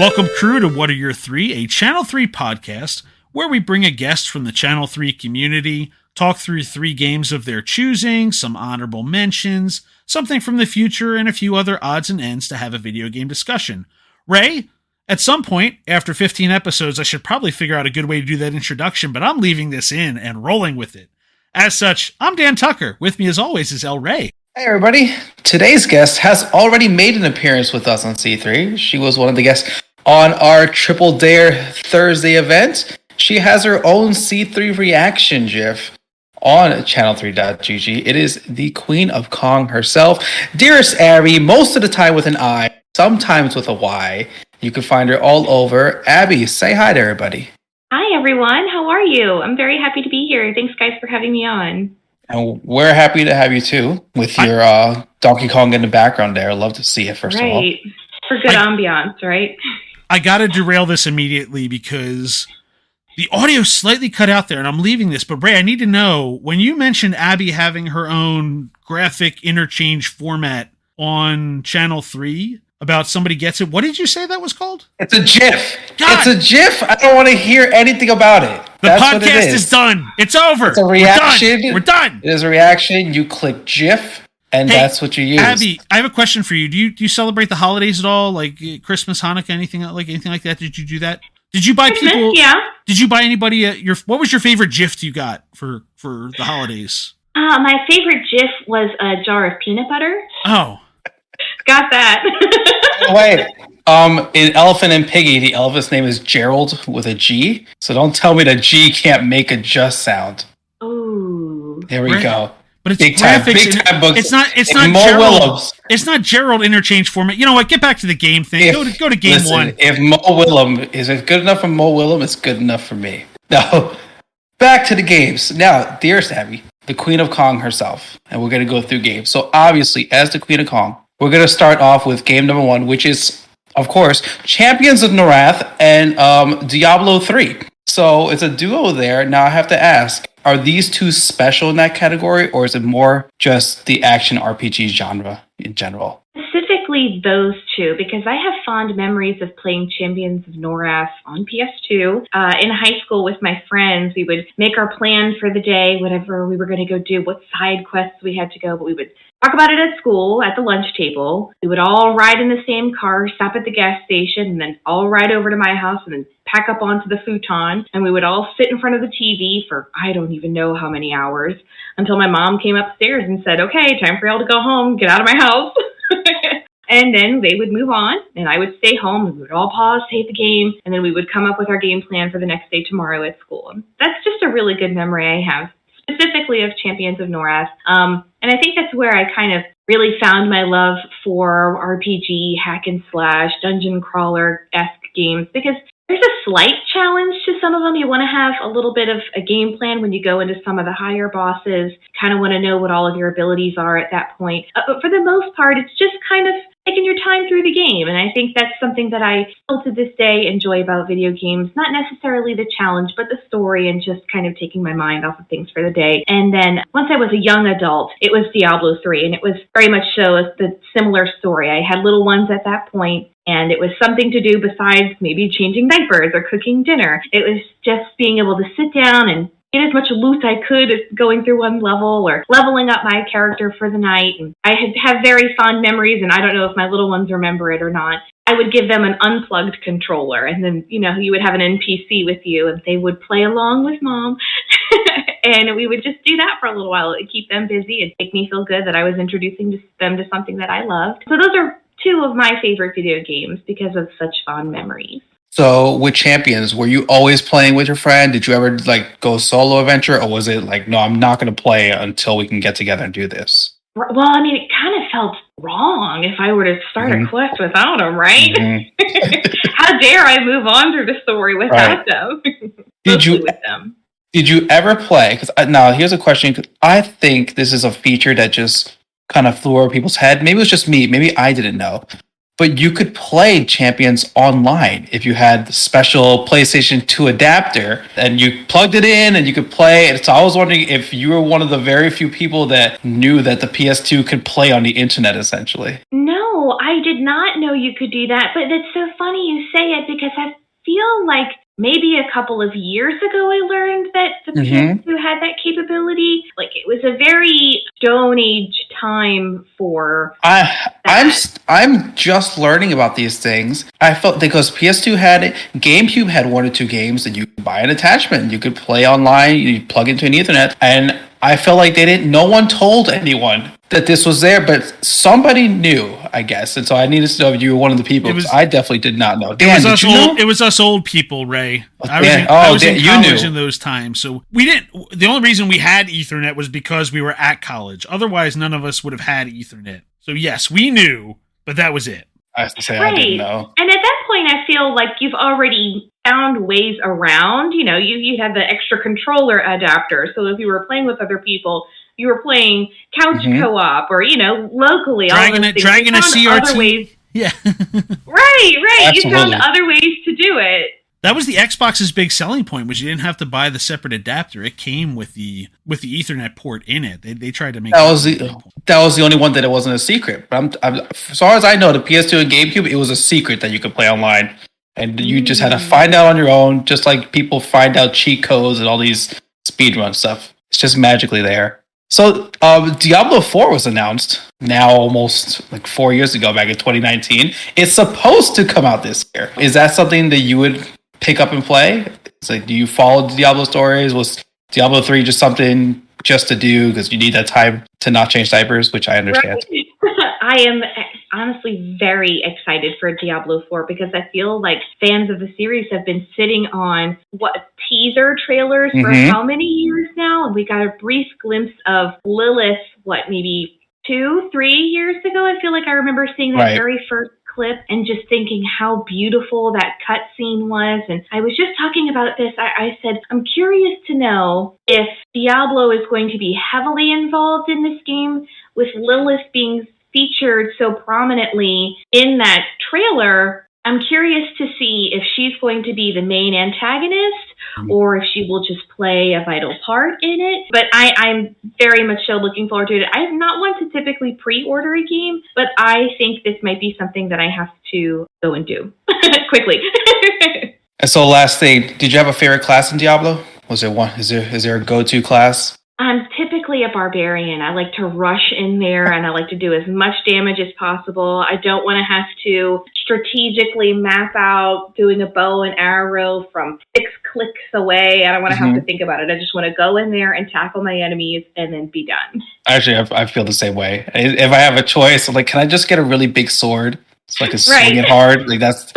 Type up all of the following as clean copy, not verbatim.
Welcome, crew, to What Are Your Three, a Channel 3 podcast where we bring a guest from the Channel 3 community, talk through 3 games of their choosing, some honorable mentions, something from the future, and a few other odds and ends to have a video game discussion. Ray, at some point, after 15 episodes, I should probably figure out a good way to do that introduction, but I'm leaving this in and rolling with it. As such, I'm Dan Tucker. With me, as always, is El Ray. Hey everybody, today's guest has already made an appearance with us on C3. She was one of the guests on our Triple Dare Thursday event. She has her own C3 reaction GIF on channel3.gg. It is the Queen of Kong herself, dearestabby, most of the time with an I, sometimes with a Y. You can find her all over. Abby, say hi to everybody. Hi everyone, how are you? I'm very happy to be here. Thanks guys for having me on. And we're happy to have you too, with your Donkey Kong in the background there. Love to see it, first of all. Right, for good ambiance, right? I gotta derail this immediately because the audio slightly cut out there, and I'm leaving this. But Ray, I need to know, when you mentioned Abby having her own graphic interchange format on Channel 3, about somebody gets it, what did you say that was called? It's a GIF. God. It's a GIF. I don't want to hear anything about it. The podcast is done. It's over. It's a reaction. We're done. It is a reaction. You click GIF, and that's what you use. Abby, I have a question for you. Do you celebrate the holidays at all, like Christmas, Hanukkah, anything like that? Did you do that? Did you buy Christmas, people? Yeah. Did you buy anybody what was your favorite gift you got for the holidays? My favorite GIF was a jar of peanut butter. Oh. Got that. Wait. In Elephant and Piggy, the elephant's name is Gerald with a G. So don't tell me that G can't make a just sound. Ooh. There we go. But it's big graphics. time books. It's not Mo Gerald. Willems. It's not Gerald interchange format. You know what? Get back to the game thing. Go to game one. If Mo Willem is it good enough for Mo Willem, it's good enough for me. Now, back to the games. Now, dearestabby, the Queen of Kong herself, and we're going to go through games. So obviously, as the Queen of Kong, we're going to start off with game number 1, which is, of course, Champions of Norrath and Diablo III. So it's a duo there. Now I have to ask, are these two special in that category, or is it more just the action RPG genre in general? Specifically those two, because I have fond memories of playing Champions of Norrath on PS2. In high school with my friends, we would make our plan for the day, whatever we were going to go do, what side quests we had to go, but we would talk about it at school, at the lunch table. We would all ride in the same car, stop at the gas station, and then all ride over to my house and then pack up onto the futon. And we would all sit in front of the TV for I don't even know how many hours until my mom came upstairs and said, okay, time for y'all to go home, get out of my house. And then they would move on, and I would stay home, and we would all pause, save the game, and then we would come up with our game plan for the next day tomorrow at school. And that's just a really good memory I have, specifically of Champions of Norrath. And I think that's where I kind of really found my love for RPG, hack and slash, dungeon crawler-esque games, because there's a slight challenge to some of them. You want to have a little bit of a game plan when you go into some of the higher bosses, kind of want to know what all of your abilities are at that point. But for the most part, it's just kind of taking your time through the game. And I think that's something that I still to this day enjoy about video games. Not necessarily the challenge, but the story and just kind of taking my mind off of things for the day. And then once I was a young adult, it was Diablo III. And it was very much so as the similar story. I had little ones at that point, and it was something to do besides maybe changing diapers or cooking dinner. It was just being able to sit down and get as much loot I could as going through one level or leveling up my character for the night. And I have very fond memories, and I don't know if my little ones remember it or not. I would give them an unplugged controller, and then, you would have an NPC with you, and they would play along with mom. And we would just do that for a little while. It would keep them busy. It'd make me feel good that I was introducing them to something that I loved. So those are 2 of my favorite video games because of such fond memories. So with Champions, were you always playing with your friend? Did you ever go solo adventure, or was it like, no, I'm not going to play until we can get together and do this? Well, it kind of felt wrong if I were to start a quest without them, right? Mm-hmm. How dare I move on through the story without them? Did you ever play? Because now here's a question. 'Cause I think this is a feature that just kind of flew over people's head. Maybe it was just me. Maybe I didn't know. but you could play Champions online if you had the special PlayStation 2 adapter and you plugged it in and you could play. And so I was wondering if you were one of the very few people that knew that the PS2 could play on the internet, essentially. No, I did not know you could do that, but it's so funny you say it because I feel like maybe a couple of years ago I learned that the PS2 had that capability. Like, it was a very Stone Age time for I'm just learning about these things. I felt because PS2 had it, GameCube had 1 or 2 games that you could buy an attachment. You could play online, you plug into an Ethernet, and I felt like no one told anyone that this was there, but somebody knew, I guess. And so I needed to know if you were one of the people. I definitely did not know. Dan, did you know? It was us old people, Ray. I was in college in those times, so we didn't. The only reason we had Ethernet was because we were at college. Otherwise, none of us would have had Ethernet. So yes, we knew, but that was it. I have to say, I didn't know. And at that point, I feel like you've already found ways around. You know, you had the extra controller adapter, so if you were playing with other people, you were playing couch co-op or, locally. Dragging a CRT. Yeah. Right. Absolutely. You found other ways to do it. That was the Xbox's big selling point, was you didn't have to buy the separate adapter. It came with the Ethernet port in it. They tried to make that was the only one that it wasn't a secret. But as far as I know, the PS2 and GameCube, it was a secret that you could play online, and you just had to find out on your own, just like people find out cheat codes and all these speedrun stuff. It's just magically there. So Diablo 4 was announced now almost like 4 years ago, back in 2019. It's supposed to come out this year. Is that something that you would pick up and play? It's like, do you follow the Diablo stories? Was Diablo 3 just something just to do because you need that time to not change diapers, which I understand? Right. I am honestly very excited for Diablo 4 because I feel like fans of the series have been sitting on teaser trailers for how many years now? And we got a brief glimpse of Lilith, maybe 2-3 years ago? I feel like I remember seeing that very first clip and just thinking how beautiful that cutscene was. And I was just talking about this. I said, I'm curious to know if Diablo is going to be heavily involved in this game, with Lilith being featured so prominently in that trailer. I'm curious to see if she's going to be the main antagonist or if she will just play a vital part in it. But I'm very much so looking forward to it. I'm not one to typically pre-order a game, but I think this might be something that I have to go and do quickly. And so last thing, did you have a favorite class in Diablo? Was there one? Is there a go-to class? I'm typically a barbarian. I like to rush in there and I like to do as much damage as possible. I don't want to have to strategically map out doing a bow and arrow from 6 clicks away. I don't want to have to think about it. I just want to go in there and tackle my enemies and then be done. Actually, I feel the same way. If I have a choice, I'm like, can I just get a really big sword so I can swing it hard? Like that's,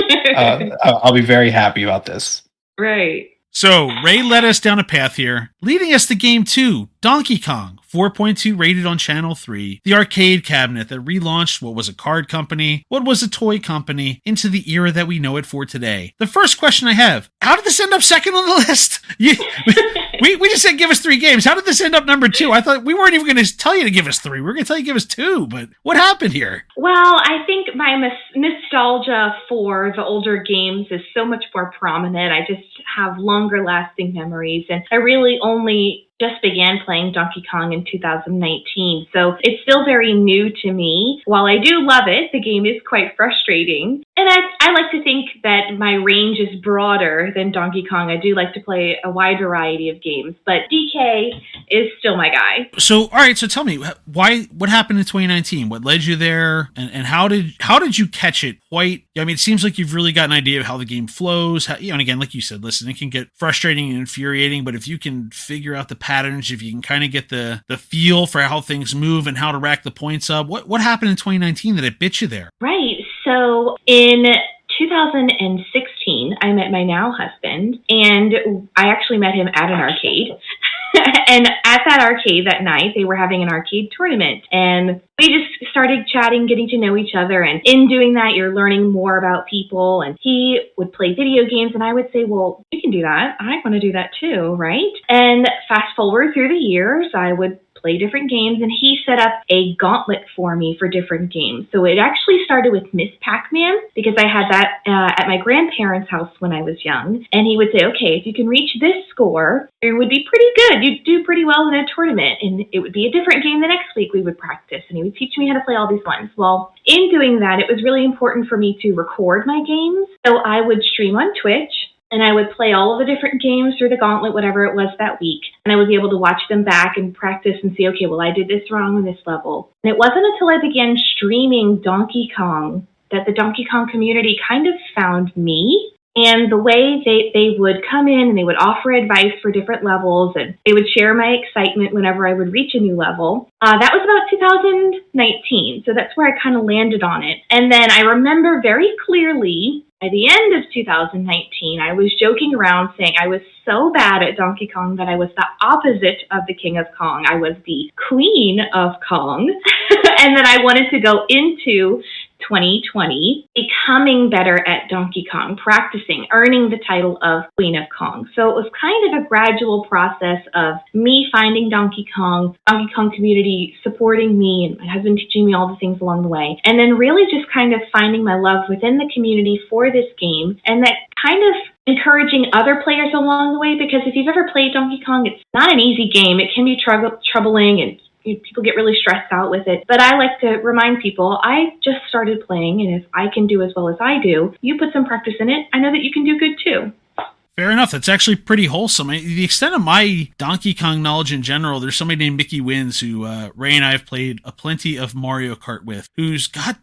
I'll be very happy about this. Right. So, Ray led us down a path here, leading us to Game 2, Donkey Kong, 4.2 rated on Channel 3, the arcade cabinet that relaunched what was a card company, what was a toy company, into the era that we know it for today. The first question I have, how did this end up second on the list? We just said give us 3 games. How did this end up number 2? I thought we weren't even going to tell you to give us 3. We were going to tell you to give us 2, but what happened here? Well, I think my nostalgia for the older games is so much more prominent. I just have longer lasting memories, and I really only just began playing Donkey Kong in 2019, so it's still very new to me. While I do love it, the game is quite frustrating, and I like to think that my range is broader than Donkey Kong. I do like to play a wide variety of games, but DK is still my guy. So, all right, so tell me, what happened in 2019? What led you there, and how did you catch it? It seems like you've really got an idea of how the game flows. And again, like you said, listen, it can get frustrating and infuriating, but if you can figure out the patterns, if you can kind of get the feel for how things move and how to rack the points up, what happened in 2019 that it bit you there? Right. So in 2016, I met my now husband, and I actually met him at an arcade. And at that arcade that night, they were having an arcade tournament, and we just started chatting, getting to know each other. And in doing that, you're learning more about people. And he would play video games, and I would say, well, you can do that. I want to do that too, right? And fast forward through the years, I would play different games, and he set up a gauntlet for me for different games. So it actually started with Miss Pac-Man, because I had that at my grandparents' house when I was young, and he would say, okay, if you can reach this score, it would be pretty good. You'd do pretty well in a tournament, and it would be a different game the next week we would practice, and he would teach me how to play all these ones. Well, in doing that, it was really important for me to record my games, so I would stream on Twitch, and I would play all of the different games through the gauntlet, whatever it was that week. And I would be able to watch them back and practice and see, okay, well, I did this wrong on this level. And it wasn't until I began streaming Donkey Kong that the Donkey Kong community kind of found me. And the way they would come in and they would offer advice for different levels, and they would share my excitement whenever I would reach a new level. That was about 2019, so that's where I kind of landed on it. And then I remember very clearly, by the end of 2019, I was joking around saying I was so bad at Donkey Kong that I was the opposite of the King of Kong. I was the Queen of Kong, and then I wanted to go into 2020 becoming better at Donkey Kong, practicing, earning the title of Queen of Kong. So it was kind of a gradual process of me finding Donkey Kong community supporting me, and my husband teaching me all the things along the way, and then really just kind of finding my love within the community for this game, and that kind of encouraging other players along the way, because if you've ever played Donkey Kong, it's not an easy game. It can be troubling, and people get really stressed out with it. But I like to remind people, I just started playing, and if I can do as well as I do, you put some practice in it, I know that you can do good too. Fair enough. That's actually pretty wholesome. The extent of my Donkey Kong knowledge in general, there's somebody named Mickey Wins who Ray and I have played a plenty of Mario Kart with, he's got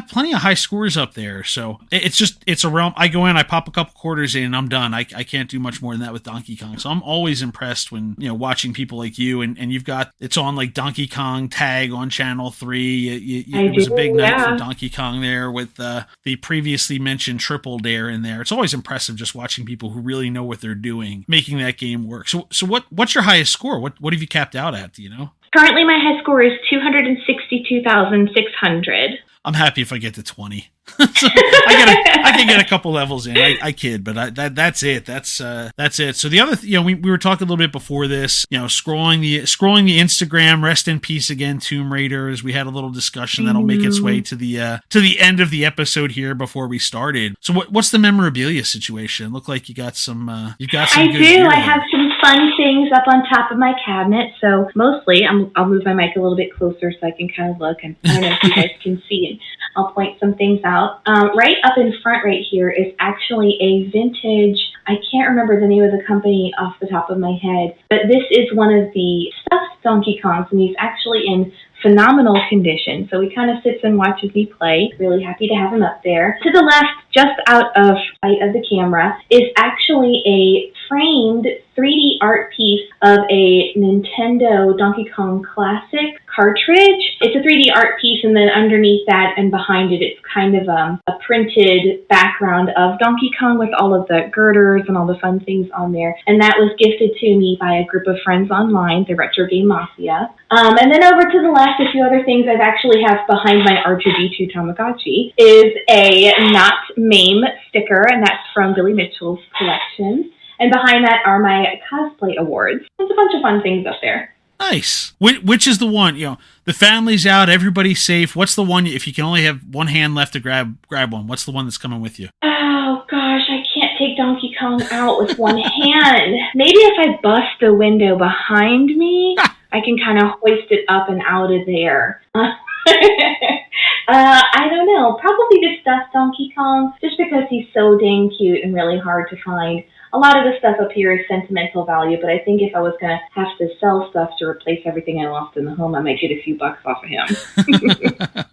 plenty of high scores up there. So it's a realm. I go in, I pop a couple quarters in, and I'm done. I can't do much more than that with Donkey Kong. So I'm always impressed when, watching people like you, and you've got, it's on like Donkey Kong Tag on Channel 3. It was a big night for Donkey Kong there with the previously mentioned Triple Dare in there. It's always impressive just watching people who really know what they're doing, making that game work. So what's your highest score? What have you capped out at? Do you know? Currently, my high score is 262,600. I'm happy if I get to 20. So I can get a couple levels in. I kid, but that's it. That's it. So the other, we were talking a little bit before this. Scrolling the Instagram. Rest in peace again, Tomb Raiders. We had a little discussion that'll make its way to the end of the episode here before we started. So what's the memorabilia situation? Look like you got some. You've got some. I do. I have some fun things up on top of my cabinet. So mostly, I'll move my mic a little bit closer so I can kind of look, and I don't know if you guys can see it. I'll point some things out. Right up in front right here is actually a vintage, I can't remember the name of the company off the top of my head, but this is one of the stuffed Donkey Kongs, and he's actually in phenomenal condition. So he kind of sits and watches me play. Really happy to have him up there. To the left, just out of sight of the camera, is actually a framed 3D art piece of a Nintendo Donkey Kong Classic cartridge. It's a 3D art piece, and then underneath that and behind it, it's kind of a printed background of Donkey Kong with all of the girders and all the fun things on there. And that was gifted to me by a group of friends online, the Retro Game Mafia. And then over to the left, a few other things I actually have behind my R2-D2 Tamagotchi is a Not MAME sticker, and that's from Billy Mitchell's collection. And behind that are my cosplay awards. There's a bunch of fun things up there. Nice. Which is the one, the family's out, everybody's safe. What's the one, if you can only have one hand left to grab one, what's the one that's coming with you? Oh, gosh, I can't take Donkey Kong out with one hand. Maybe if I bust the window behind me, I can kind of hoist it up and out of there. I don't know. Probably the stuffed Donkey Kong, just because he's so dang cute and really hard to find. A lot of the stuff up here is sentimental value, but I think if I was going to have to sell stuff to replace everything I lost in the home, I might get a few bucks off of him.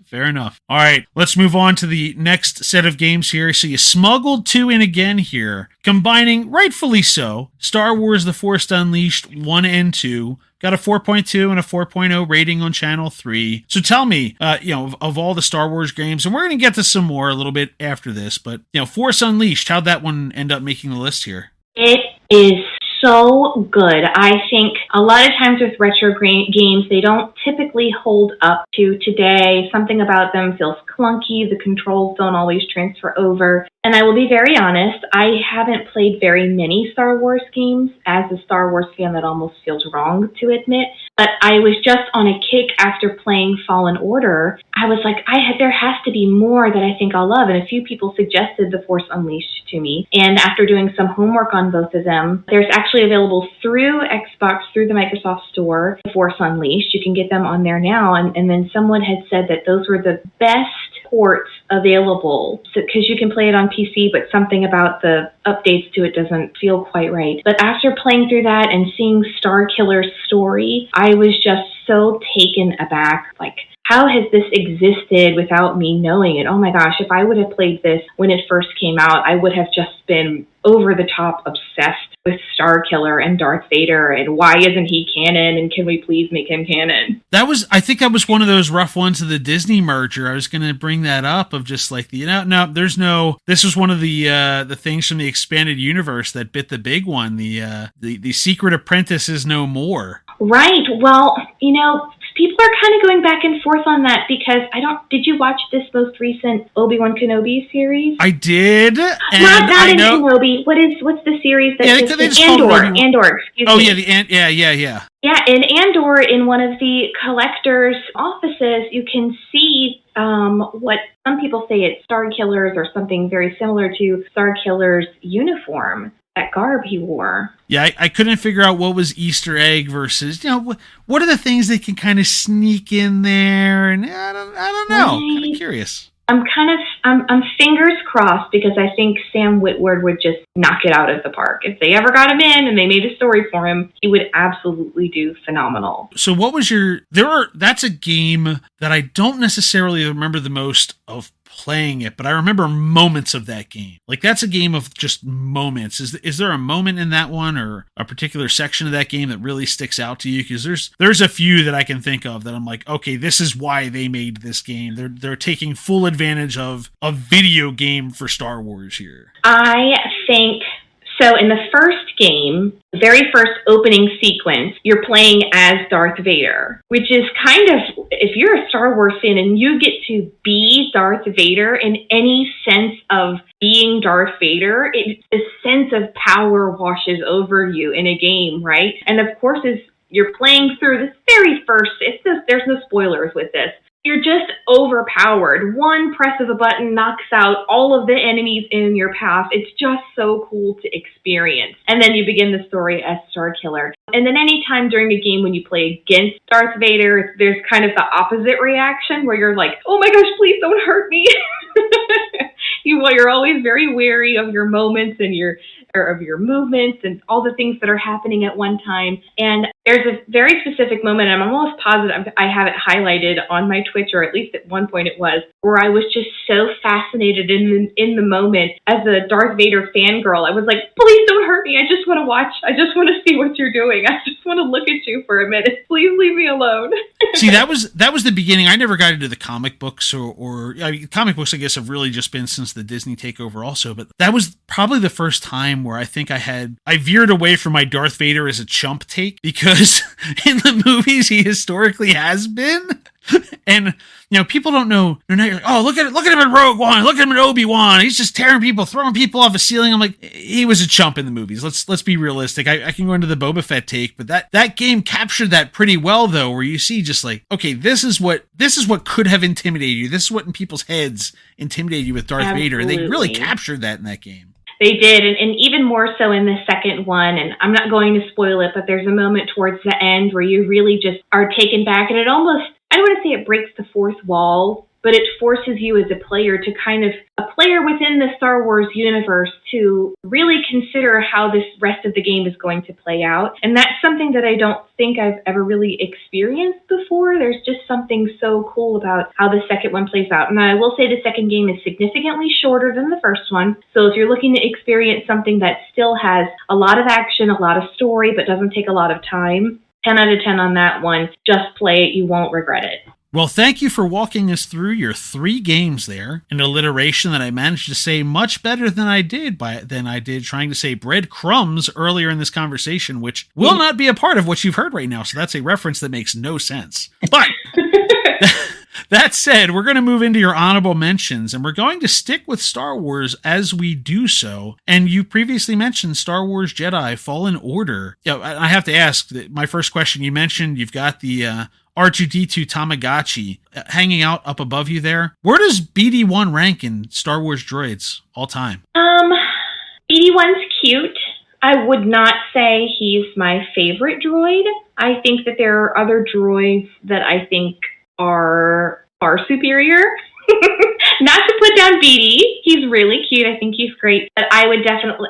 Fair enough. All right, let's move on to the next set of games here. So you smuggled two in again here, combining, rightfully so, Star Wars The Force Unleashed 1 and 2. Got a 4.2 and a 4.0 rating on Channel 3. So tell me, of all the Star Wars games, and we're going to get to some more a little bit after this, but, Force Unleashed, how'd that one end up making the list here? It is so good. I think a lot of times with retro games, they don't typically hold up to today. Something about them feels clunky. The controls don't always transfer over. And I will be very honest, I haven't played very many Star Wars games. As a Star Wars fan, that almost feels wrong to admit. But I was just on a kick after playing Fallen Order. I was like, there has to be more that I think I'll love. And a few people suggested The Force Unleashed to me. And after doing some homework on both of them, there's actually available through Xbox, through the Microsoft Store, The Force Unleashed. You can get them on there now. And then someone had said that those were the best ports available, because you can play it on PC, but something about the updates to it doesn't feel quite right. But after playing through that and seeing Starkiller's story, I was just so taken aback. Like, how has this existed without me knowing it? Oh my gosh, if I would have played this when it first came out, I would have just been over the top obsessed with Starkiller and Darth Vader and why isn't he canon and can we please make him canon? I think that was one of those rough ones of the Disney merger. I was going to bring that up of just like, this was one of the things from the expanded universe that bit the big one. The Secret Apprentice is no more. Right. Well, people are kind of going back and forth on that because did you watch this most recent Obi-Wan Kenobi series? I did. And not in Kenobi. What's the series that Andor, excuse me. Oh yeah, yeah. Yeah, in Andor, in one of the collector's offices, you can see what some people say it's Starkiller's or something very similar to Starkiller's uniform. That garb he wore. Yeah, I couldn't figure out what was Easter egg versus, what are the things they can kind of sneak in there, and I don't know. Right. Kind of curious. I'm fingers crossed because I think Sam Witwer would just knock it out of the park. If they ever got him in and they made a story for him, he would absolutely do phenomenal. So what was that's a game that I don't necessarily remember the most of playing it, but I remember moments of that game. Like, that's a game of just moments. Is there a moment in that one or a particular section of that game that really sticks out to you? Because there's a few that I can think of that I'm like, okay, this is why they made this game. They're taking full advantage of a video game for Star Wars here. I think so. In the first game, the very first opening sequence, you're playing as Darth Vader, which is kind of, if you're a Star Wars fan and you get to be Darth Vader in any sense of being Darth Vader, a sense of power washes over you in a game, right? And of course, as you're playing through this very first, there's no spoilers with this. You're just overpowered. One press of a button knocks out all of the enemies in your path. It's just so cool to experience. And then you begin the story as Starkiller. And then anytime during a game when you play against Darth Vader, there's kind of the opposite reaction where you're like, oh my gosh, please don't hurt me. You're always very wary of your moments and of your movements and all the things that are happening at one time. And there's a very specific moment, and I'm almost positive I have it highlighted on my Twitch, or at least at one point it was, where I was just so fascinated in the moment as a Darth Vader fangirl. I was like, please don't hurt me. I just want to watch. I just want to see what you're doing. I just want to look at you for a minute. Please leave me alone. See, that was the beginning. I never got into the comic books comic books, I guess, have really just been since the Disney takeover also, but that was probably the first time where I think I veered away from my Darth Vader as a chump take, because in the movies he historically has been. And people don't know. They're not like, oh, look at him in Rogue One, look at him in Obi-Wan. He's just tearing people, throwing people off a ceiling. I'm like, he was a chump in the movies. Let's be realistic. I can go into the Boba Fett take, but that game captured that pretty well, though, where you see just like, okay, this is what could have intimidated you. This is what in people's heads intimidated you with Darth Vader. And they really captured that in that game. They did, and even more so in the second one, and I'm not going to spoil it, but there's a moment towards the end where you really just are taken back, and it almost, I don't want to say it breaks the fourth wall, but it forces you as a player to a player within the Star Wars universe to really consider how this rest of the game is going to play out. And that's something that I don't think I've ever really experienced before. There's just something so cool about how the second one plays out. And I will say the second game is significantly shorter than the first one. So if you're looking to experience something that still has a lot of action, a lot of story, but doesn't take a lot of time, 10 out of 10 on that one. Just play it. You won't regret it. Well, thank you for walking us through your 3 games there, an alliteration that I managed to say much better than I did trying to say breadcrumbs earlier in this conversation, which will not be a part of what you've heard right now. So that's a reference that makes no sense. But That said, we're going to move into your honorable mentions, and we're going to stick with Star Wars as we do so. And you previously mentioned Star Wars Jedi Fallen Order. I have to ask, my first question, you mentioned you've got the R2-D2 Tamagotchi hanging out up above you there. Where does BD-1 rank in Star Wars droids all time? BD-1's cute. I would not say he's my favorite droid. I think that there are other droids that I think are far superior. Not to put down BD. He's really cute. I think he's great. But I would definitely...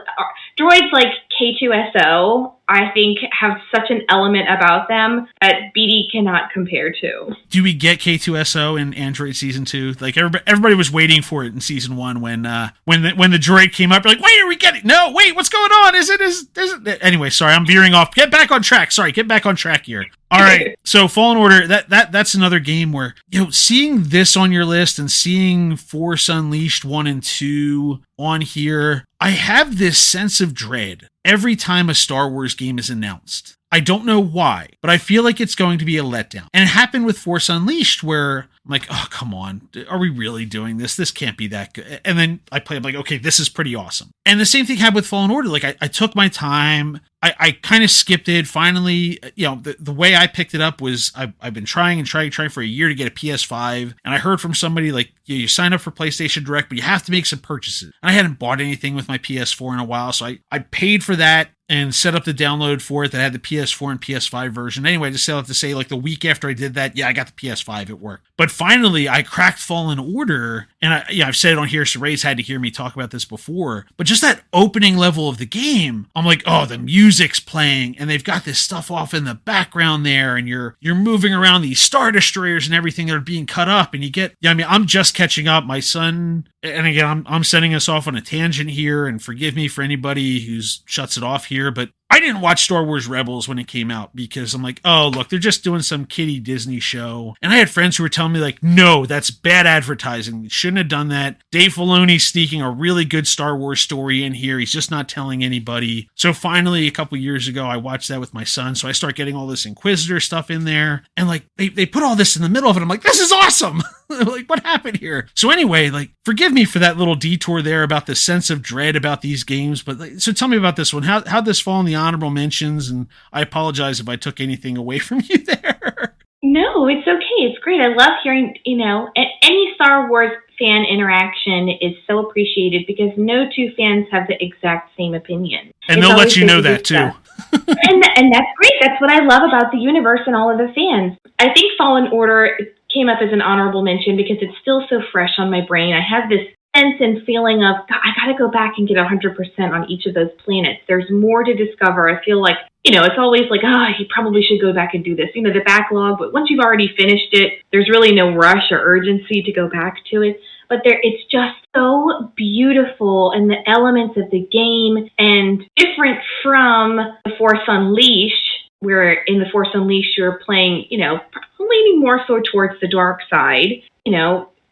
droids like K2SO, I think, have such an element about them that BD cannot compare to. Do we get K2SO in Android Season 2? Like, everybody was waiting for it in Season 1 when the droid came up. You're like, wait, are we getting... No, wait, what's going on? Is it... Anyway, sorry, I'm veering off. Get back on track. Sorry, get back on track here. All right, so Fallen Order, that's another game where, seeing this on your list and seeing Force Unleashed 1 and 2 on here, I have this sense of dread every time a Star Wars game is announced. I don't know why, but I feel like it's going to be a letdown. And it happened with Force Unleashed where I'm like, oh, come on. Are we really doing this? This can't be that good. And then I play, I'm like, okay, this is pretty awesome. And the same thing happened with Fallen Order. Like, I took my time. I kind of skipped it. Finally, the way I picked it up was I've been trying for a year to get a PS5. And I heard from somebody like, you sign up for PlayStation Direct, but you have to make some purchases. And I hadn't bought anything with my PS4 in a while. So I paid for that and set up the download for it that had the PS4 and PS5 version. Anyway, I just have to say, like, the week after I did that, I got the PS5. It worked. But finally, I cracked Fallen Order, and I've said it on here, so Ray's had to hear me talk about this before, but just that opening level of the game, I'm like, oh, the music's playing, and they've got this stuff off in the background there, and you're moving around these Star Destroyers and everything that are being cut up, and you get, I'm just catching up. My son, and again, I'm sending us off on a tangent here, and forgive me for anybody who's shuts it off here, but I didn't watch Star Wars Rebels when it came out because I'm like, oh, look, they're just doing some kiddie Disney show. And I had friends who were telling me like, no, that's bad advertising. You shouldn't have done that. Dave Filoni's sneaking a really good Star Wars story in here. He's just not telling anybody. So finally, a couple years ago, I watched that with my son. So I start getting all this Inquisitor stuff in there. And like, they put all this in the middle of it. I'm like, this is awesome. Like, what happened here? So anyway, like, forgive me for that little detour there about the sense of dread about these games. But like, so tell me about this one. How'd this fall in the honorable mentions? And I apologize if I took anything away from you there. No, it's okay. It's great. I love hearing, any Star Wars fan interaction is so appreciated because no two fans have the exact same opinion. And they'll let you know that too. and that's great. That's what I love about the universe and all of the fans. I think Fallen Order came up as an honorable mention because it's still so fresh on my brain. I have this sense and feeling of, God, I got to go back and get 100% on each of those planets. There's more to discover. I feel like, it's always like, you probably should go back and do this, the backlog. But once you've already finished it, there's really no rush or urgency to go back to it. But it's just so beautiful, and the elements of the game, and different from The Force Unleashed, where in The Force Unleashed you're playing, leaning more so towards the dark side.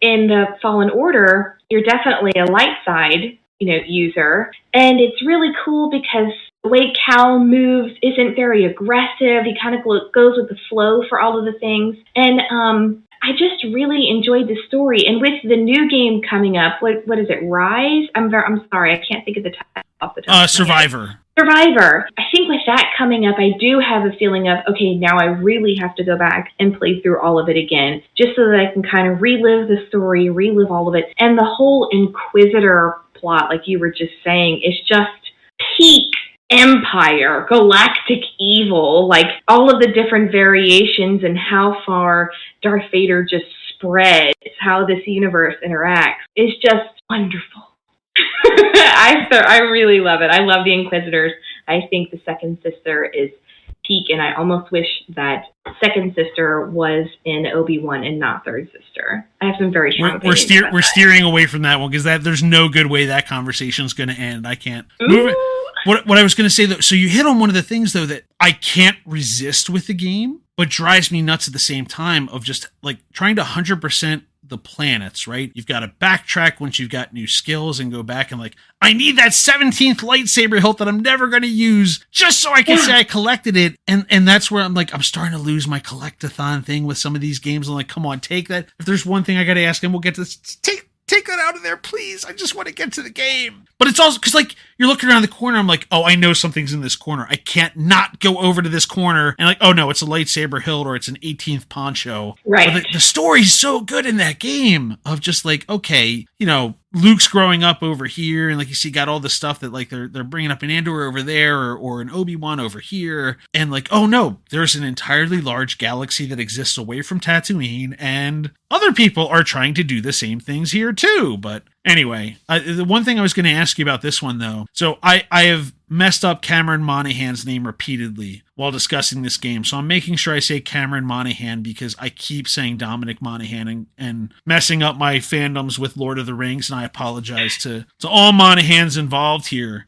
In the Fallen Order, you're definitely a light side, user. And it's really cool because the way Cal moves isn't very aggressive. He kind of goes with the flow for all of the things. And I just really enjoyed the story. And with the new game coming up, what is it, Rise? I'm sorry, I can't think of the title off the top of my head. Survivor. I think with that coming up, I do have a feeling of, okay, now I really have to go back and play through all of it again, just so that I can kind of relive the story, relive all of it. And the whole Inquisitor plot, like you were just saying, is just peak Empire, galactic evil, like all of the different variations and how far Darth Vader just spreads, how this universe interacts, is just wonderful. I really love it. I love the Inquisitors. I think the Second Sister is peak, and I almost wish that Second Sister was in Obi-Wan and not Third Sister. I have some very strong opinions. We're steering away from that one because there's no good way that conversation is going to end. I can't move it. What I was going to say though, so you hit on one of the things though that I can't resist with the game, but drives me nuts at the same time of just like trying to 100% the planets, right? You've got to backtrack once you've got new skills and go back and like, I need that 17th lightsaber hilt that I'm never going to use just so I can say I collected it. And that's where I'm like, I'm starting to lose my collectathon thing with some of these games. I'm like, come on, take that. If there's one thing I got to ask him, we'll get to this. Take that out of there, please. I just want to get to the game. But it's also because, like, you're looking around the corner. I'm like, oh, I know something's in this corner. I can't not go over to this corner. And like, oh, no, it's a lightsaber hilt or it's an 18th poncho. Right. But the story's so good in that game of just like, okay, you know, Luke's growing up over here, and like you see, got all the stuff that like they're bringing up in Andor over there, or an Obi-Wan over here, and like, oh no, there's an entirely large galaxy that exists away from Tatooine, and other people are trying to do the same things here too. But anyway, the one thing I was going to ask you about this one though, so I have messed up Cameron Monaghan's name repeatedly while discussing this game. So I'm making sure I say Cameron Monaghan because I keep saying Dominic Monaghan and messing up my fandoms with Lord of the Rings. And I apologize to all Monaghans involved here.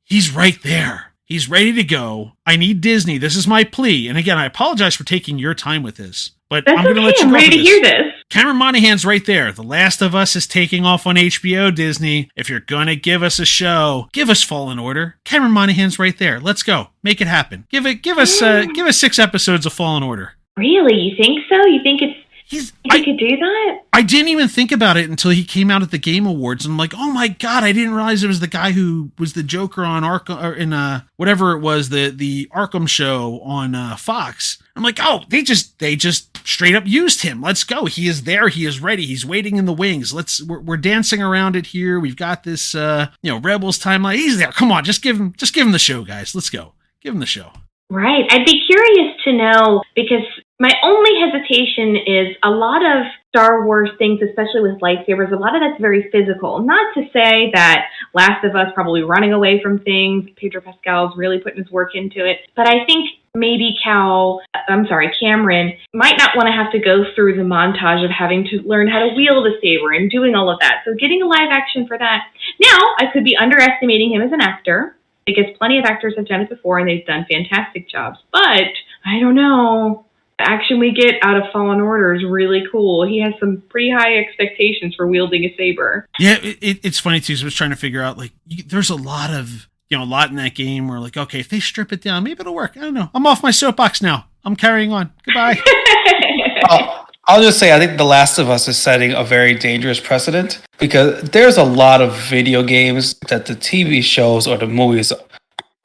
He's right there. He's ready to go. I need Disney. This is my plea. And again, I apologize for taking your time with this, but I'm going to let you I'm go. ready to hear this. Cameron Monaghan's right there. The Last of Us is taking off on HBO, Disney. If you're going to give us a show, give us Fallen Order. Cameron Monaghan's right there. Let's go. Make it happen. Give us 6 episodes of Fallen Order. Really? You think so? You think he could do that? I didn't even think about it until he came out at the Game Awards. And I'm like, oh my God, I didn't realize it was the guy who was the Joker on Arkham, or in whatever it was, the Arkham show on Fox. I'm like, oh, they just straight up used him. Let's go. He is there. He is ready. He's waiting in the wings. We're dancing around it here. We've got this, Rebels timeline. He's there. Come on, just give him the show, guys. Let's go. Give him the show. Right. I'd be curious to know, because my only hesitation is a lot of Star Wars things, especially with lightsabers, a lot of that's very physical. Not to say that Last of Us probably running away from things, Pedro Pascal's really putting his work into it, but I think maybe Cameron might not want to have to go through the montage of having to learn how to wield a saber and doing all of that. So getting a live action for that. Now, I could be underestimating him as an actor, because plenty of actors have done it before and they've done fantastic jobs. But I don't know. The action we get out of Fallen Order is really cool. He has some pretty high expectations for wielding a saber. Yeah, it's funny too. So I was trying to figure out, like, there's a lot in that game where, like, okay, if they strip it down, maybe it'll work. I don't know. I'm off my soapbox now. I'm carrying on. Goodbye. I'll just say I think The Last of Us is setting a very dangerous precedent, because there's a lot of video games that the TV shows or the movies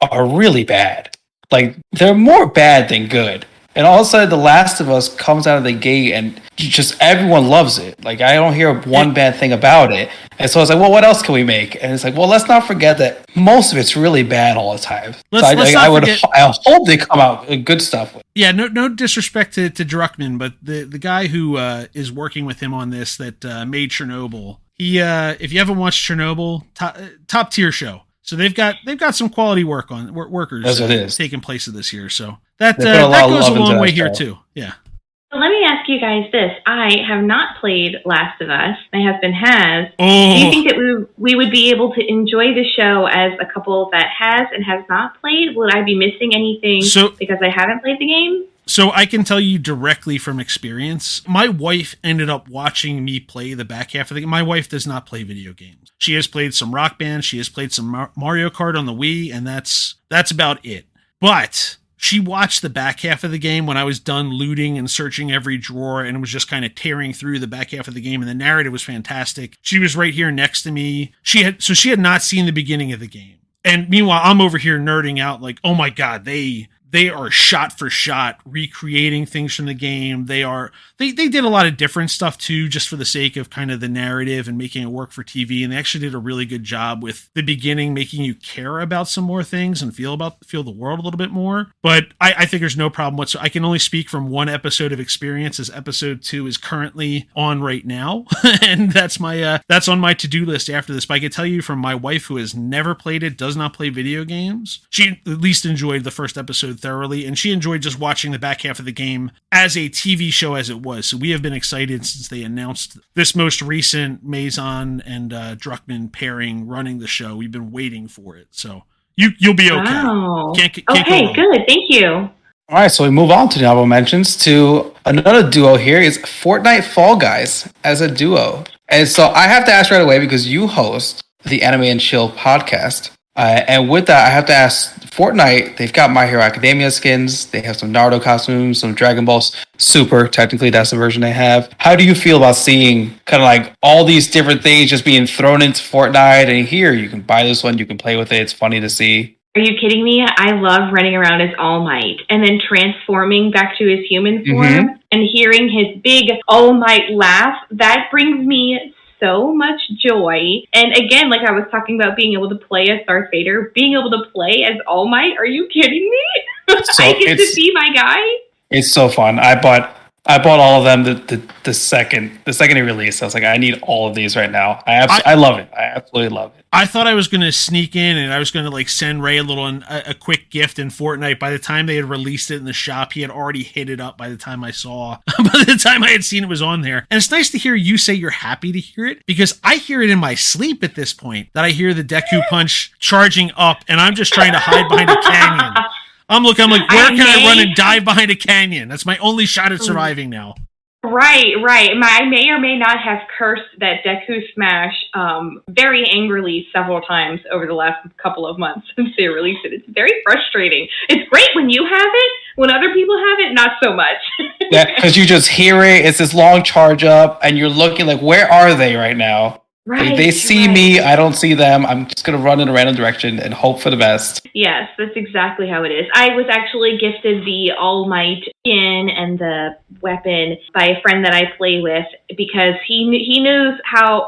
are really bad. Like, they're more bad than good. And all of a sudden, The Last of Us comes out of the gate and just everyone loves it. Like, I don't hear one bad thing about it. And so it's like, well, what else can we make? And it's like, well, let's not forget that most of it's really bad all the time. I hope they come out with good stuff. Yeah, no disrespect to Druckmann, but the guy who is working with him on this that made Chernobyl, he if you haven't watched Chernobyl, top tier show. So they've got some quality workers taking place of this year. So that goes a long way here too. Yeah. So let me ask you guys this. I have not played Last of Us. My husband has. Oh. Do you think that we would be able to enjoy the show as a couple that has and has not played? Would I be missing anything because I haven't played the game? So I can tell you directly from experience. My wife ended up watching me play the back half of the game. My wife does not play video games. She has played some Rock Band. She has played some Mario Kart on the Wii, and that's about it. But she watched the back half of the game when I was done looting and searching every drawer and was just kind of tearing through the back half of the game, and the narrative was fantastic. She was right here next to me. She had not seen the beginning of the game. And meanwhile, I'm over here nerding out like, oh my God, they are shot for shot recreating things from the game. They did a lot of different stuff too, just for the sake of kind of the narrative and making it work for TV. And they actually did a really good job with the beginning, making you care about some more things and feel the world a little bit more. But I think there's no problem whatsoever. I can only speak from one episode of experience, as episode 2 is currently on right now. And that's on my to-do list after this. But I can tell you from my wife, who has never played it, does not play video games. She at least enjoyed the first episode thoroughly, and she enjoyed just watching the back half of the game as a TV show as it was. So we have been excited since they announced this most recent Maison and Druckmann pairing running the show. We've been waiting for it. So you'll be okay. Wow. Can't okay, good. Thank you. All right, so we move on to the honorable mentions to another duo here is Fortnite Fall Guys as a duo. And so I have to ask right away because you host the Anime and Chill podcast. And with that, I have to ask Fortnite, they've got My Hero Academia skins. They have some Naruto costumes, some Dragon Balls Super. Technically, that's the version they have. How do you feel about seeing kind of like all these different things just being thrown into Fortnite? And here, you can buy this one, you can play with it. It's funny to see. Are you kidding me? I love running around as All Might and then transforming back to his human form and hearing his big All Might laugh. That brings me so much joy. And again, like I was talking about being able to play as Darth Vader, being able to play as All Might. Are you kidding me? So I get to be my guy. It's so fun. I bought all of them the second it released. I was like, I need all of these right now. I love it. I absolutely love it. I thought I was going to sneak in and I was going to like send Ray a quick gift in Fortnite. By the time they had released it in the shop, he had already hit it up by the time I had seen it was on there. And it's nice to hear you say you're happy to hear it because I hear it in my sleep at this point that I hear the Deku Punch charging up and I'm just trying to hide behind a canyon. I'm like, where can I run and dive behind a canyon? That's my only shot at surviving now. Right. I may or may not have cursed that Deku Smash very angrily several times over the last couple of months since they released it. It's very frustrating. It's great when you have it. When other people have it, not so much. Yeah, because you just hear it. It's this long charge up, and you're looking like, where are they right now? Right, they see me, I don't see them. I'm just going to run in a random direction and hope for the best. Yes, that's exactly how it is. I was actually gifted the All Might skin and the weapon by a friend that I play with because he knows how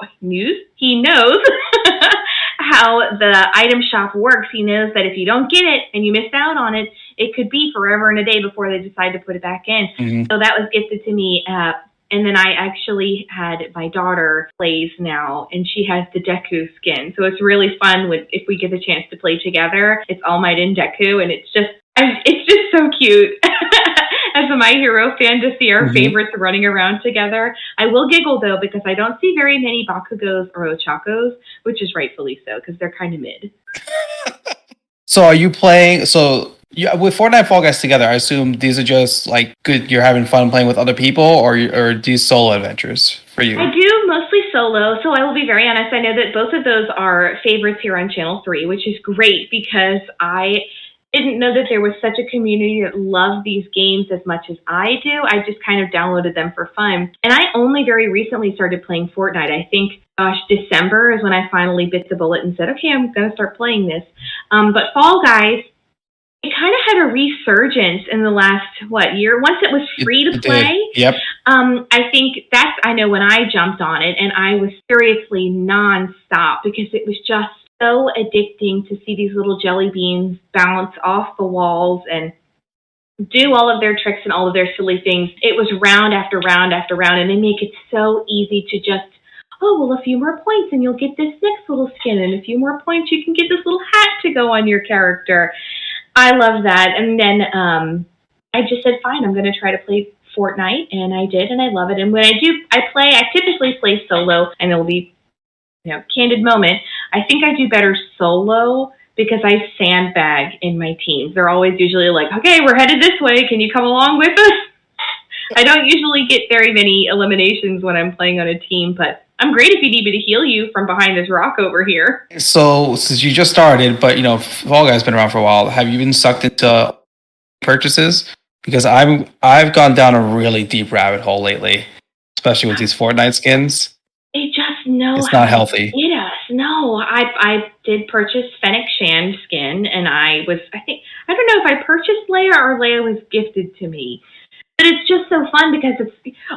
how the item shop works. He knows that if you don't get it and you missed out on it, it could be forever and a day before they decide to put it back in. Mm-hmm. So that was gifted to me. And then I actually had my daughter plays now, and she has the Deku skin. So it's really fun if we get the chance to play together. It's All Might and Deku, and it's just so cute. As a My Hero fan, to see our favorites running around together. I will giggle, though, because I don't see very many Bakugos or Ochakos, which is rightfully so, because they're kind of mid. So are you playing... with Fortnite Fall Guys together, I assume these are just like good. You're having fun playing with other people, or these solo adventures for you? I do mostly solo, so I will be very honest. I know that both of those are favorites here on Channel 3, which is great because I didn't know that there was such a community that loved these games as much as I do. I just kind of downloaded them for fun, and I only very recently started playing Fortnite. I think, December is when I finally bit the bullet and said, okay, I'm going to start playing this. But Fall Guys, it kind of had a resurgence in the last, year? Once it was free to play. Yep. I think I know when I jumped on it, and I was seriously nonstop because it was just so addicting to see these little jelly beans bounce off the walls and do all of their tricks and all of their silly things. It was round after round after round, and they make it so easy to just, a few more points and you'll get this next little skin, and a few more points you can get this little hat to go on your character. I love that. And then I just said, fine, I'm going to try to play Fortnite. And I did, and I love it. And when I typically play solo, and it'll be, candid moment. I think I do better solo because I sandbag in my teams. They're always usually like, okay, we're headed this way. Can you come along with us? I don't usually get very many eliminations when I'm playing on a team, but I'm great if you need me to heal you from behind this rock over here. So, since you just started, but Fall Guys been around for a while, have you been sucked into purchases? Because I've gone down a really deep rabbit hole lately, especially with these Fortnite skins. They just know it's not healthy. No, I did purchase Fennec Shand skin, and I don't know if I purchased Leia or Leia was gifted to me. But it's just so fun because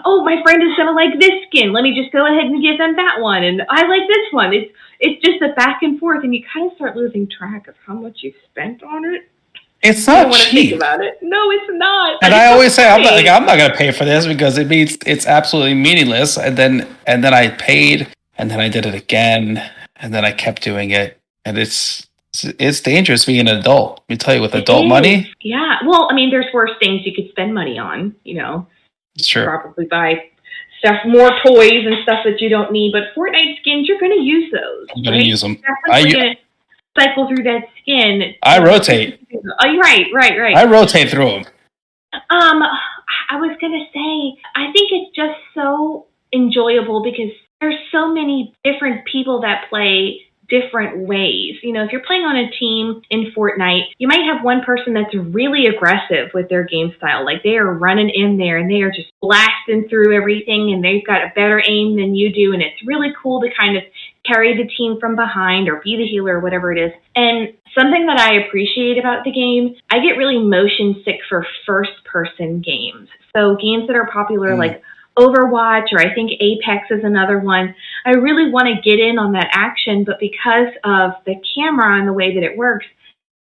my friend is going to like this skin. Let me just go ahead and give them that one. And I like this one. It's just a back and forth, and you kind of start losing track of how much you've spent on it. It's not cheap. I don't want to think about it. No, it's not. And I always say, I'm not going to pay for this because it means it's absolutely meaningless. And then I paid, and then I did it again, and then I kept doing it. And it's dangerous being an adult. Let me tell you, with adult money. Yeah. Well, I mean, there's worse things you could spend money on, Sure. Probably buy more toys and stuff that you don't need. But Fortnite skins, you're going to use those. I'm going to use them. Definitely going to cycle through that skin. I rotate. Oh, right. I rotate through them. I I was going to say, I think it's just so enjoyable because there's so many different people that play different ways. You know, if you're playing on a team in Fortnite, you might have one person that's really aggressive with their game style. Like they are running in there and they are just blasting through everything and they've got a better aim than you do. And it's really cool to kind of carry the team from behind or be the healer or whatever it is. And something that I appreciate about the game, I get really motion sick for first person games. So games that are popular like Overwatch, or I think Apex is another one. I really want to get in on that action, but because of the camera and the way that it works,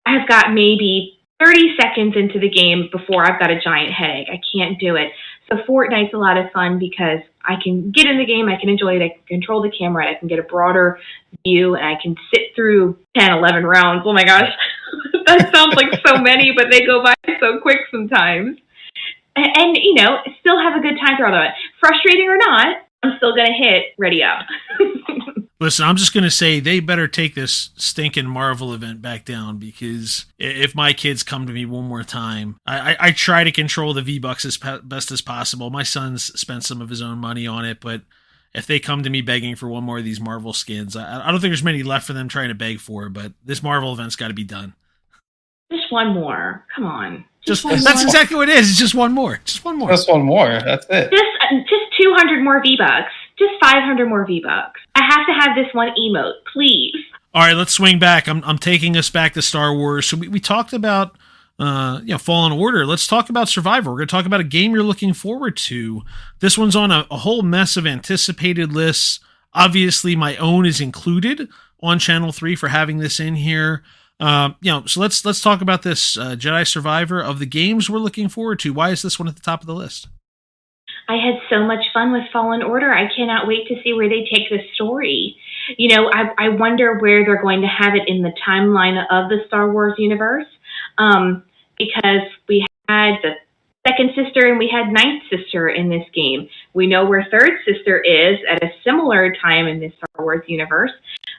I've got maybe 30 seconds into the game before I've got a giant headache. I can't do it. So Fortnite's a lot of fun because I can get in the game, I can enjoy it, I can control the camera, I can get a broader view, and I can sit through 10, 11 rounds. Oh my gosh, that sounds like so many, but they go by so quick sometimes. And, you know, still have a good time throughout it. Frustrating or not, I'm still going to hit ready up. Listen, I'm just going to say they better take this stinking Marvel event back down, because if my kids come to me one more time, I try to control the V-Bucks as best as possible. My son's spent some of his own money on it, but if they come to me begging for one more of these Marvel skins, I don't think there's many left for them trying to beg for, but this Marvel event's got to be done. Just one more. Come on. That's exactly what it is. It's just one more. Just one more. Just one more. That's it. Just 200 more V-Bucks. Just 500 more V-Bucks. I have to have this one emote, please. All right, let's swing back. I'm taking us back to Star Wars. So we talked about Fallen Order. Let's talk about Survivor. We're going to talk about a game you're looking forward to. This one's on a whole mess of anticipated lists. Obviously, my own is included on Channel 3 for having this in here. So let's talk about this Jedi Survivor. Of the games we're looking forward to, why is this one at the top of the list? I had so much fun with Fallen Order. I cannot wait to see where they take this story. You know, I wonder where they're going to have it in the timeline of the Star Wars universe, because we had the second sister and we had ninth sister in this game. We know where third sister is at a similar time in this Star Wars universe.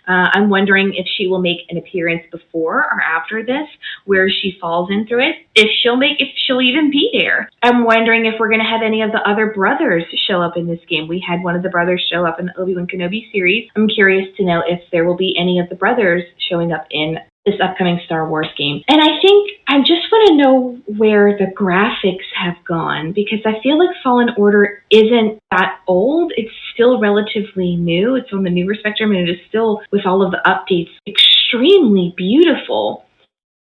I'm wondering if she will make an appearance before or after this, where she falls in through it, if she'll even be there. I'm wondering if we're going to have any of the other brothers show up in this game. We had one of the brothers show up in the Obi-Wan Kenobi series. I'm curious to know if there will be any of the brothers showing up in this upcoming Star Wars game. And I think I just want to know where the graphics have gone, because I feel like Fallen Order isn't that old. It's still relatively new. It's on the newer spectrum, and it is still, with all of the updates, extremely beautiful.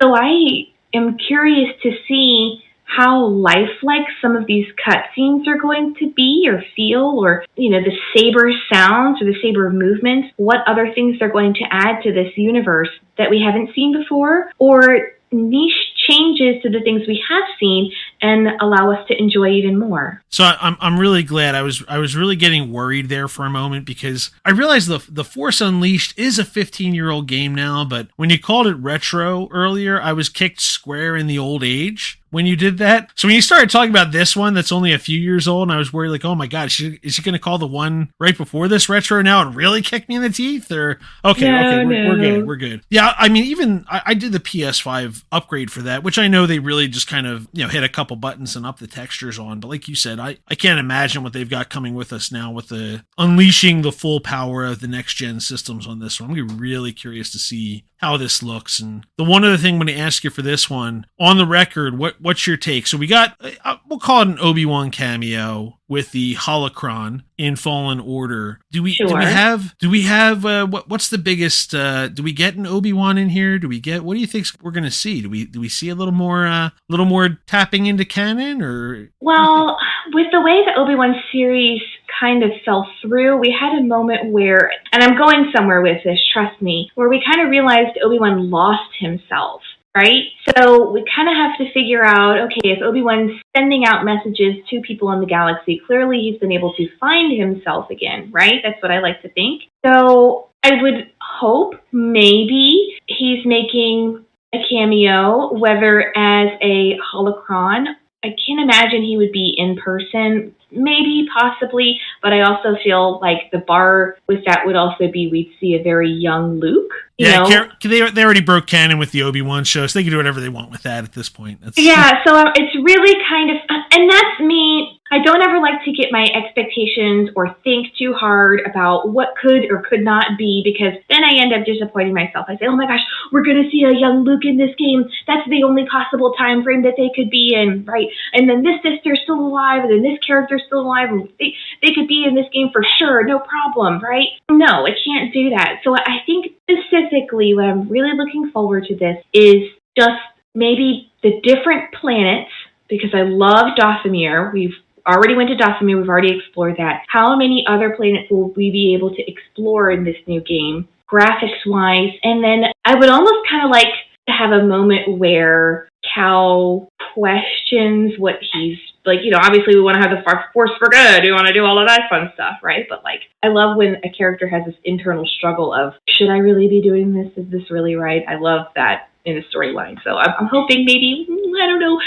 So I am curious to see how lifelike some of these cutscenes are going to be or feel, or, you know, the saber sounds or the saber movements, what other things they're going to add to this universe that we haven't seen before, or niche changes to the things we have seen and allow us to enjoy even more. So I'm really glad. I was really getting worried there for a moment, because I realized the Force Unleashed is a 15-year-old game now, but when you called it retro earlier, I was kicked square in the old age when you did that. So when you started talking about this one that's only a few years old, and I was worried, like, oh my God, is she going to call the one right before this retro now and really kick me in the teeth? Or we're good. Yeah, I mean, even I did the PS5 upgrade for that, which I know they really just kind of, hit a couple buttons and up the textures on. But like you said, I can't imagine what they've got coming with us now with the unleashing the full power of the next gen systems on this one. I'm going to be really curious to see how this looks. And the one other thing I'm going to ask you for this one, on the record, what's your take? So we got, we'll call it an Obi-Wan cameo with the holocron in Fallen Order. Do we have what's the biggest, do we get an Obi-Wan in here? What do you think we're going to see? Do we see a little more tapping into canon, or? Well, with the way the Obi-Wan series kind of fell through, we had a moment where, and I'm going somewhere with this, trust me, where we kind of realized Obi-Wan lost himself, right? So we kind of have to figure out, okay, if Obi-Wan's sending out messages to people in the galaxy, clearly he's been able to find himself again, right? That's what I like to think. So I would hope maybe he's making a cameo, whether as a holocron. I can't imagine he would be in person, maybe, possibly, but I also feel like the bar with that would also be we'd see a very young Luke. They already broke canon with the Obi-Wan show, so they can do whatever they want with that at this point. So it's really kind of, And that's me. I don't ever like to get my expectations or think too hard about what could or could not be, because then I end up disappointing myself. I say, oh my gosh, we're going to see a young Luke in this game. That's the only possible time frame that they could be in, right? And then this sister's still alive, and then this character's still alive, and they could be in this game for sure, no problem, right? No, I can't do that. So I think specifically what I'm really looking forward to this is just maybe the different planets, because I love Dathomir. We've already went to Dathomir. We've already explored that. How many other planets will we be able to explore in this new game, graphics-wise? And then I would almost kind of like to have a moment where Cal questions what he's, like, you know, obviously we want to have the Force for good. We want to do all of that fun stuff, right? But, like, I love when a character has this internal struggle of, should I really be doing this? Is this really right? I love that in a storyline. So I'm hoping maybe, I don't know,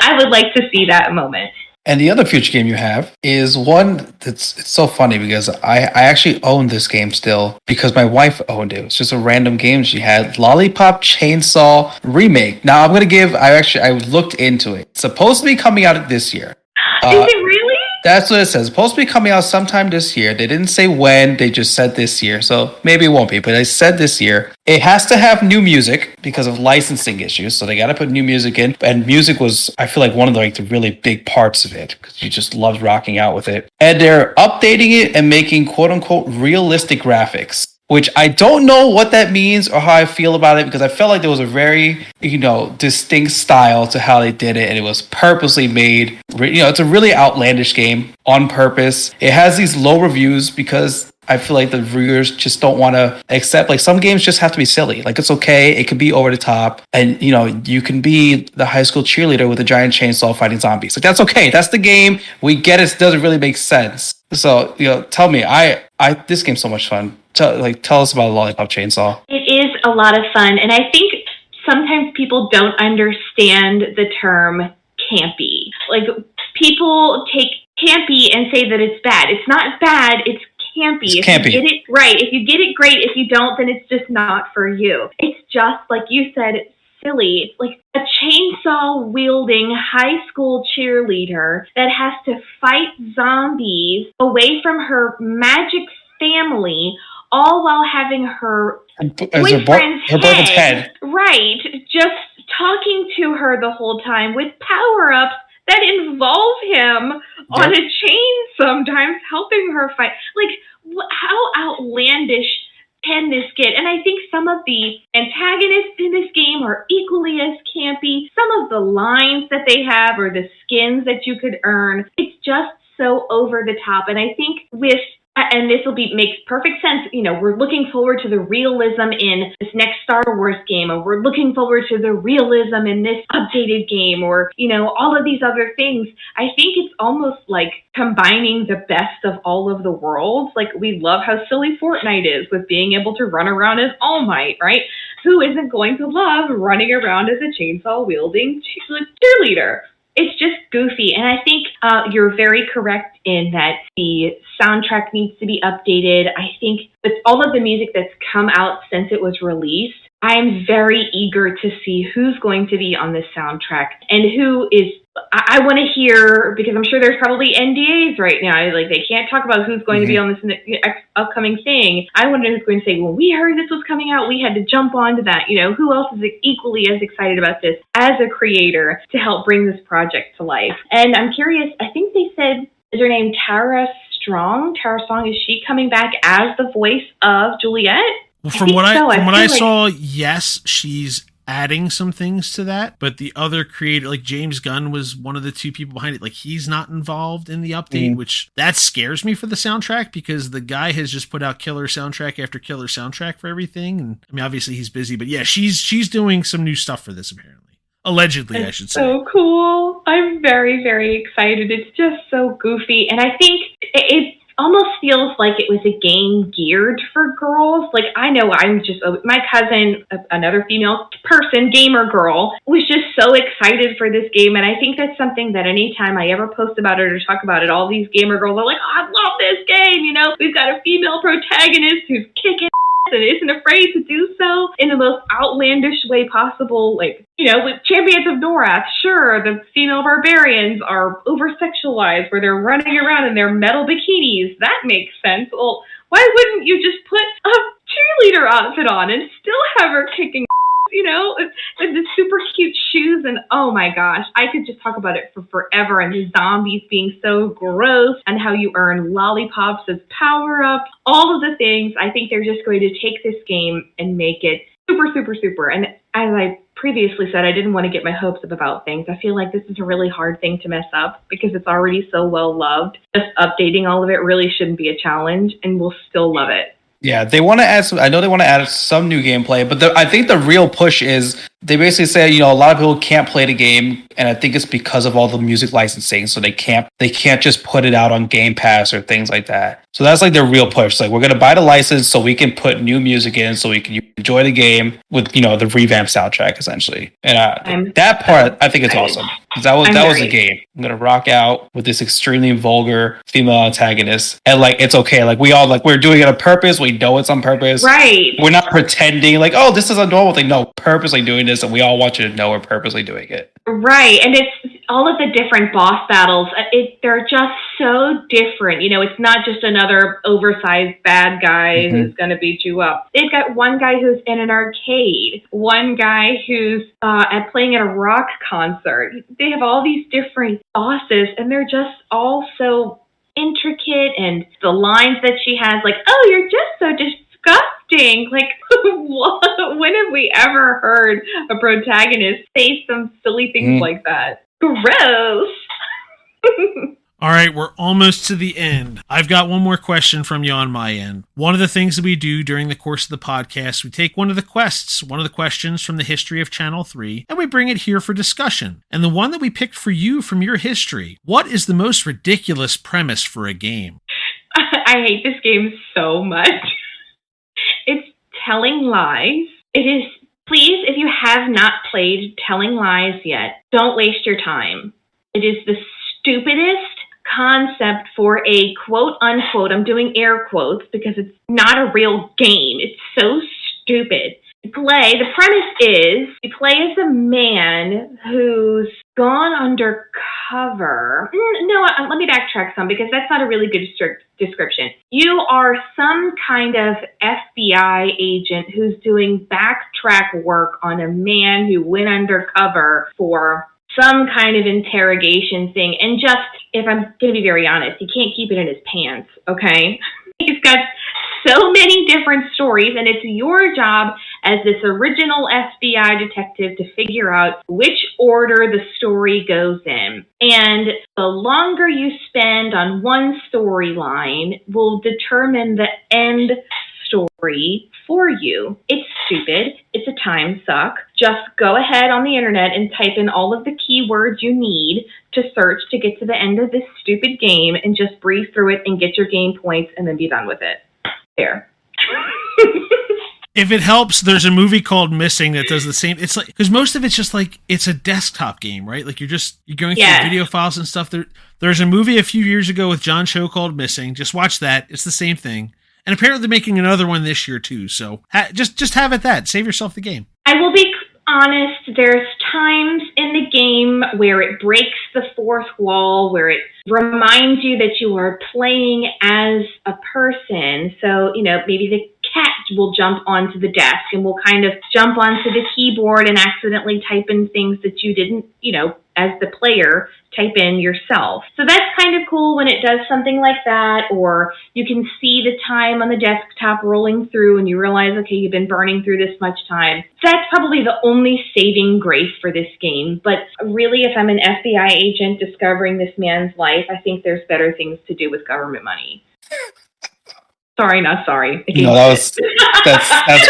I would like to see that moment. And the other future game you have is one that's, it's so funny because I actually own this game still because my wife owned it. It's just a random game she had. Lollipop Chainsaw Remake. Now I looked into it. It's supposed to be coming out this year. Is it really? That's what it says. It's supposed to be coming out sometime this year. They didn't say when, they just said this year. So maybe it won't be, but they said this year. It has to have new music because of licensing issues. So they got to put new music in. And music was, I feel like, one of the really big parts of it because you just loved rocking out with it. And they're updating it and making quote unquote realistic graphics, which I don't know what that means or how I feel about it, because I felt like there was a very, distinct style to how they did it, and it was purposely made. It's a really outlandish game on purpose. It has these low reviews because I feel like the reviewers just don't want to accept, like, some games just have to be silly. Like, it's okay, it can be over the top, and you can be the high school cheerleader with a giant chainsaw fighting zombies. Like, that's okay. That's the game. We get it. It doesn't really make sense. So, tell me, this game's so much fun. Tell us about Lollipop Chainsaw. It is a lot of fun, and I think sometimes people don't understand the term campy. Like, people take campy and say that it's bad. It's not bad, it's campy. It's campy. If you get it right, if you get it, great. If you don't, then it's just not for you. It's just, like you said, silly. It's like a chainsaw-wielding high school cheerleader that has to fight zombies away from her magic family, all while having her boyfriend's head, right, just talking to her the whole time with power-ups that involve him on a chain sometimes, helping her fight. Like, how outlandish can this get? And I think some of the antagonists in this game are equally as campy. Some of the lines that they have or the skins that you could earn, it's just so over the top. And I think and this makes perfect sense. We're looking forward to the realism in this next Star Wars game, or we're looking forward to the realism in this updated game, or, all of these other things. I think it's almost like combining the best of all of the worlds. Like, we love how silly Fortnite is with being able to run around as All Might, right? Who isn't going to love running around as a chainsaw-wielding cheerleader? It's just goofy, and I think you're very correct in that the soundtrack needs to be updated. I think with all of the music that's come out since it was released, I'm very eager to see who's going to be on this soundtrack and who is. I want to hear, because I'm sure there's probably NDAs right now. Like, they can't talk about who's going to be on this upcoming thing. I wonder who's going to say, well, we heard this was coming out. We had to jump onto that. Who else is equally as excited about this as a creator to help bring this project to life? And I'm curious, I think they said, is her name Tara Strong? Tara Strong, is she coming back as the voice of Juliet? Well, from what I saw, yes, she's adding some things to that, but the other creator, like James Gunn, was one of the two people behind it. Like, he's not involved in the update, which that scares me for the soundtrack, because the guy has just put out killer soundtrack after killer soundtrack for everything. And I mean, obviously he's busy, but yeah, she's doing some new stuff for this, apparently. Allegedly, I should say. So cool. I'm very, very excited. It's just so goofy. And I think it almost feels like it was a game geared for girls. Like, I know my cousin, another female person, gamer girl, was just so excited for this game. And I think that's something that anytime I ever post about it or talk about it, all these gamer girls are like, oh, I love this game. We've got a female protagonist who's kicking and isn't afraid to do so in the most outlandish way possible. Like, with Champions of Norrath, sure, the female barbarians are over-sexualized where they're running around in their metal bikinis. That makes sense. Well, why wouldn't you just put a cheerleader outfit on and still have her kicking with the super cute shoes? And oh my gosh, I could just talk about it for forever, and the zombies being so gross and how you earn lollipops as power-ups, all of the things. I think they're just going to take this game and make it super, super, super. And as I previously said, I didn't want to get my hopes up about things. I feel like this is a really hard thing to mess up because it's already so well loved. Just updating all of it really shouldn't be a challenge, and we'll still love it. Yeah, they want to add some. I know they want to add some new gameplay, but I think the real push is they basically say, a lot of people can't play the game, and I think it's because of all the music licensing, so they can't just put it out on Game Pass or things like that. So that's like their real push. Like, we're gonna buy the license so we can put new music in, so we can enjoy the game with the revamped soundtrack essentially. And that part I think it's awesome. That was the game. I'm gonna rock out with this extremely vulgar female antagonist, and it's okay. We're doing it on purpose. We know it's on purpose. Right. We're not pretending oh, this is a normal thing. No, purposely doing this, and we all want you to know we're purposely doing it. Right, and it's all of the different boss battles. They're just so different. It's not just another oversized bad guy who's going to beat you up. They've got one guy who's in an arcade, one guy who's playing at a rock concert. They have all these different bosses, and they're just all so intricate. And the lines that she has, oh, you're just so disgusting. When have we ever heard a protagonist say some silly things like that? Gross. All right, we're almost to the end. I've got one more question from you on my end. One of the things that we do during the course of the podcast, we take one of the questions from the history of Channel 3, and we bring it here for discussion. And the one that we picked for you from your history, what is the most ridiculous premise for a game? I hate this game so much. It's Telling Lies. It is, please, if you have not played Telling Lies yet, don't waste your time. It is the stupidest concept for a quote-unquote, I'm doing air quotes because it's not a real game. It's so stupid. The premise is you play as a man who's gone undercover. Let me backtrack some because that's not a really good description. You are some kind of FBI agent who's doing backtrack work on a man who went undercover for some kind of interrogation thing. And just, if I'm going to be very honest, he can't keep it in his pants, okay? He's got so many different stories, and it's your job as this original FBI detective to figure out which order the story goes in. And the longer you spend on one storyline will determine the end story for you. It's stupid. It's a time suck. Just go ahead on the internet and type in all of the keywords you need to search to get to the end of this stupid game and just breeze through it and get your game points and then be done with it. There. If it helps, there's a movie called Missing that does the same. It's because most of it's just it's a desktop game, right? You're going through video files and stuff. There's a movie a few years ago with John Cho called Missing. Just watch that. It's the same thing. And apparently they're making another one this year too. So just have it that. Save yourself the game. I will be honest. There's times in the game where it breaks the fourth wall, where it reminds you that you are playing as a person. So, maybe the cat will jump onto the desk and will kind of jump onto the keyboard and accidentally type in things that you didn't, as the player, type in yourself. So that's kind of cool when it does something like that, or you can see the time on the desktop rolling through and you realize, okay, you've been burning through this much time. That's probably the only saving grace for this game. But really, if I'm an FBI agent discovering this man's life, I think there's better things to do with government money. Sorry, not sorry. No, that's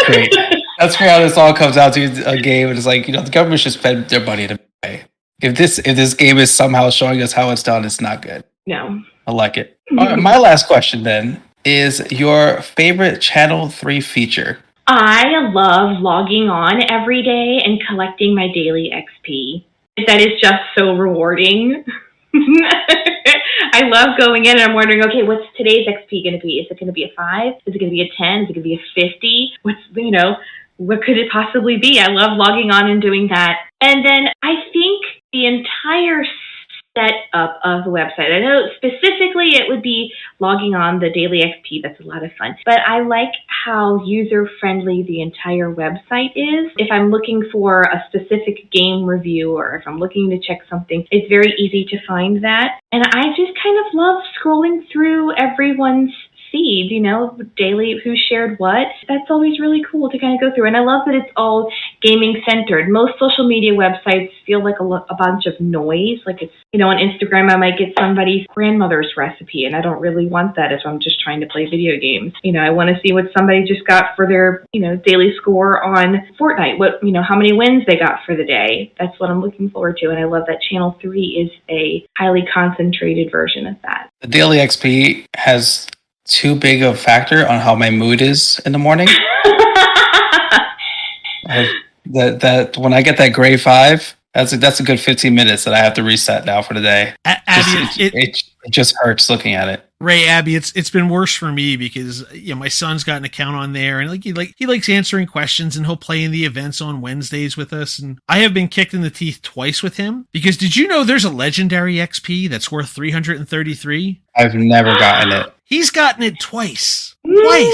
great. That's great how this all comes out to a game. And it's the government should spend their money to pay. If this game is somehow showing us how it's done, it's not good. No. I like it. All right, my last question then is your favorite Channel 3 feature. I love logging on every day and collecting my daily XP. That is just so rewarding. I love going in and I'm wondering, okay, what's today's XP going to be? Is it going to be a 5? Is it going to be a 10? Is it going to be a 50? What could it possibly be? I love logging on and doing that. And then I think the entire setup of the website, I know specifically it would be logging on the daily XP. That's a lot of fun. But I like how user-friendly the entire website is. If I'm looking for a specific game review or if I'm looking to check something, it's very easy to find that. And I just kind of love scrolling through everyone's feed, daily, who shared what. That's always really cool to kind of go through. And I love that it's all gaming centered. Most social media websites feel like a bunch of noise. Like it's, on Instagram, I might get somebody's grandmother's recipe, and I don't really want that if I'm just trying to play video games. I want to see what somebody just got for their, daily score on Fortnite, how many wins they got for the day. That's what I'm looking forward to. And I love that Channel 3 is a highly concentrated version of that. The daily XP has too big of a factor on how my mood is in the morning. That when I get that grade 5, that's a good 15 minutes that I have to reset now for the day. Abby, it just hurts looking at it. Ray, Abby, it's been worse for me because my son's got an account on there, and he likes answering questions, and he'll play in the events on Wednesdays with us. And I have been kicked in the teeth twice with him because did you know there's a legendary XP that's worth 333? I've never gotten it. He's gotten it twice. I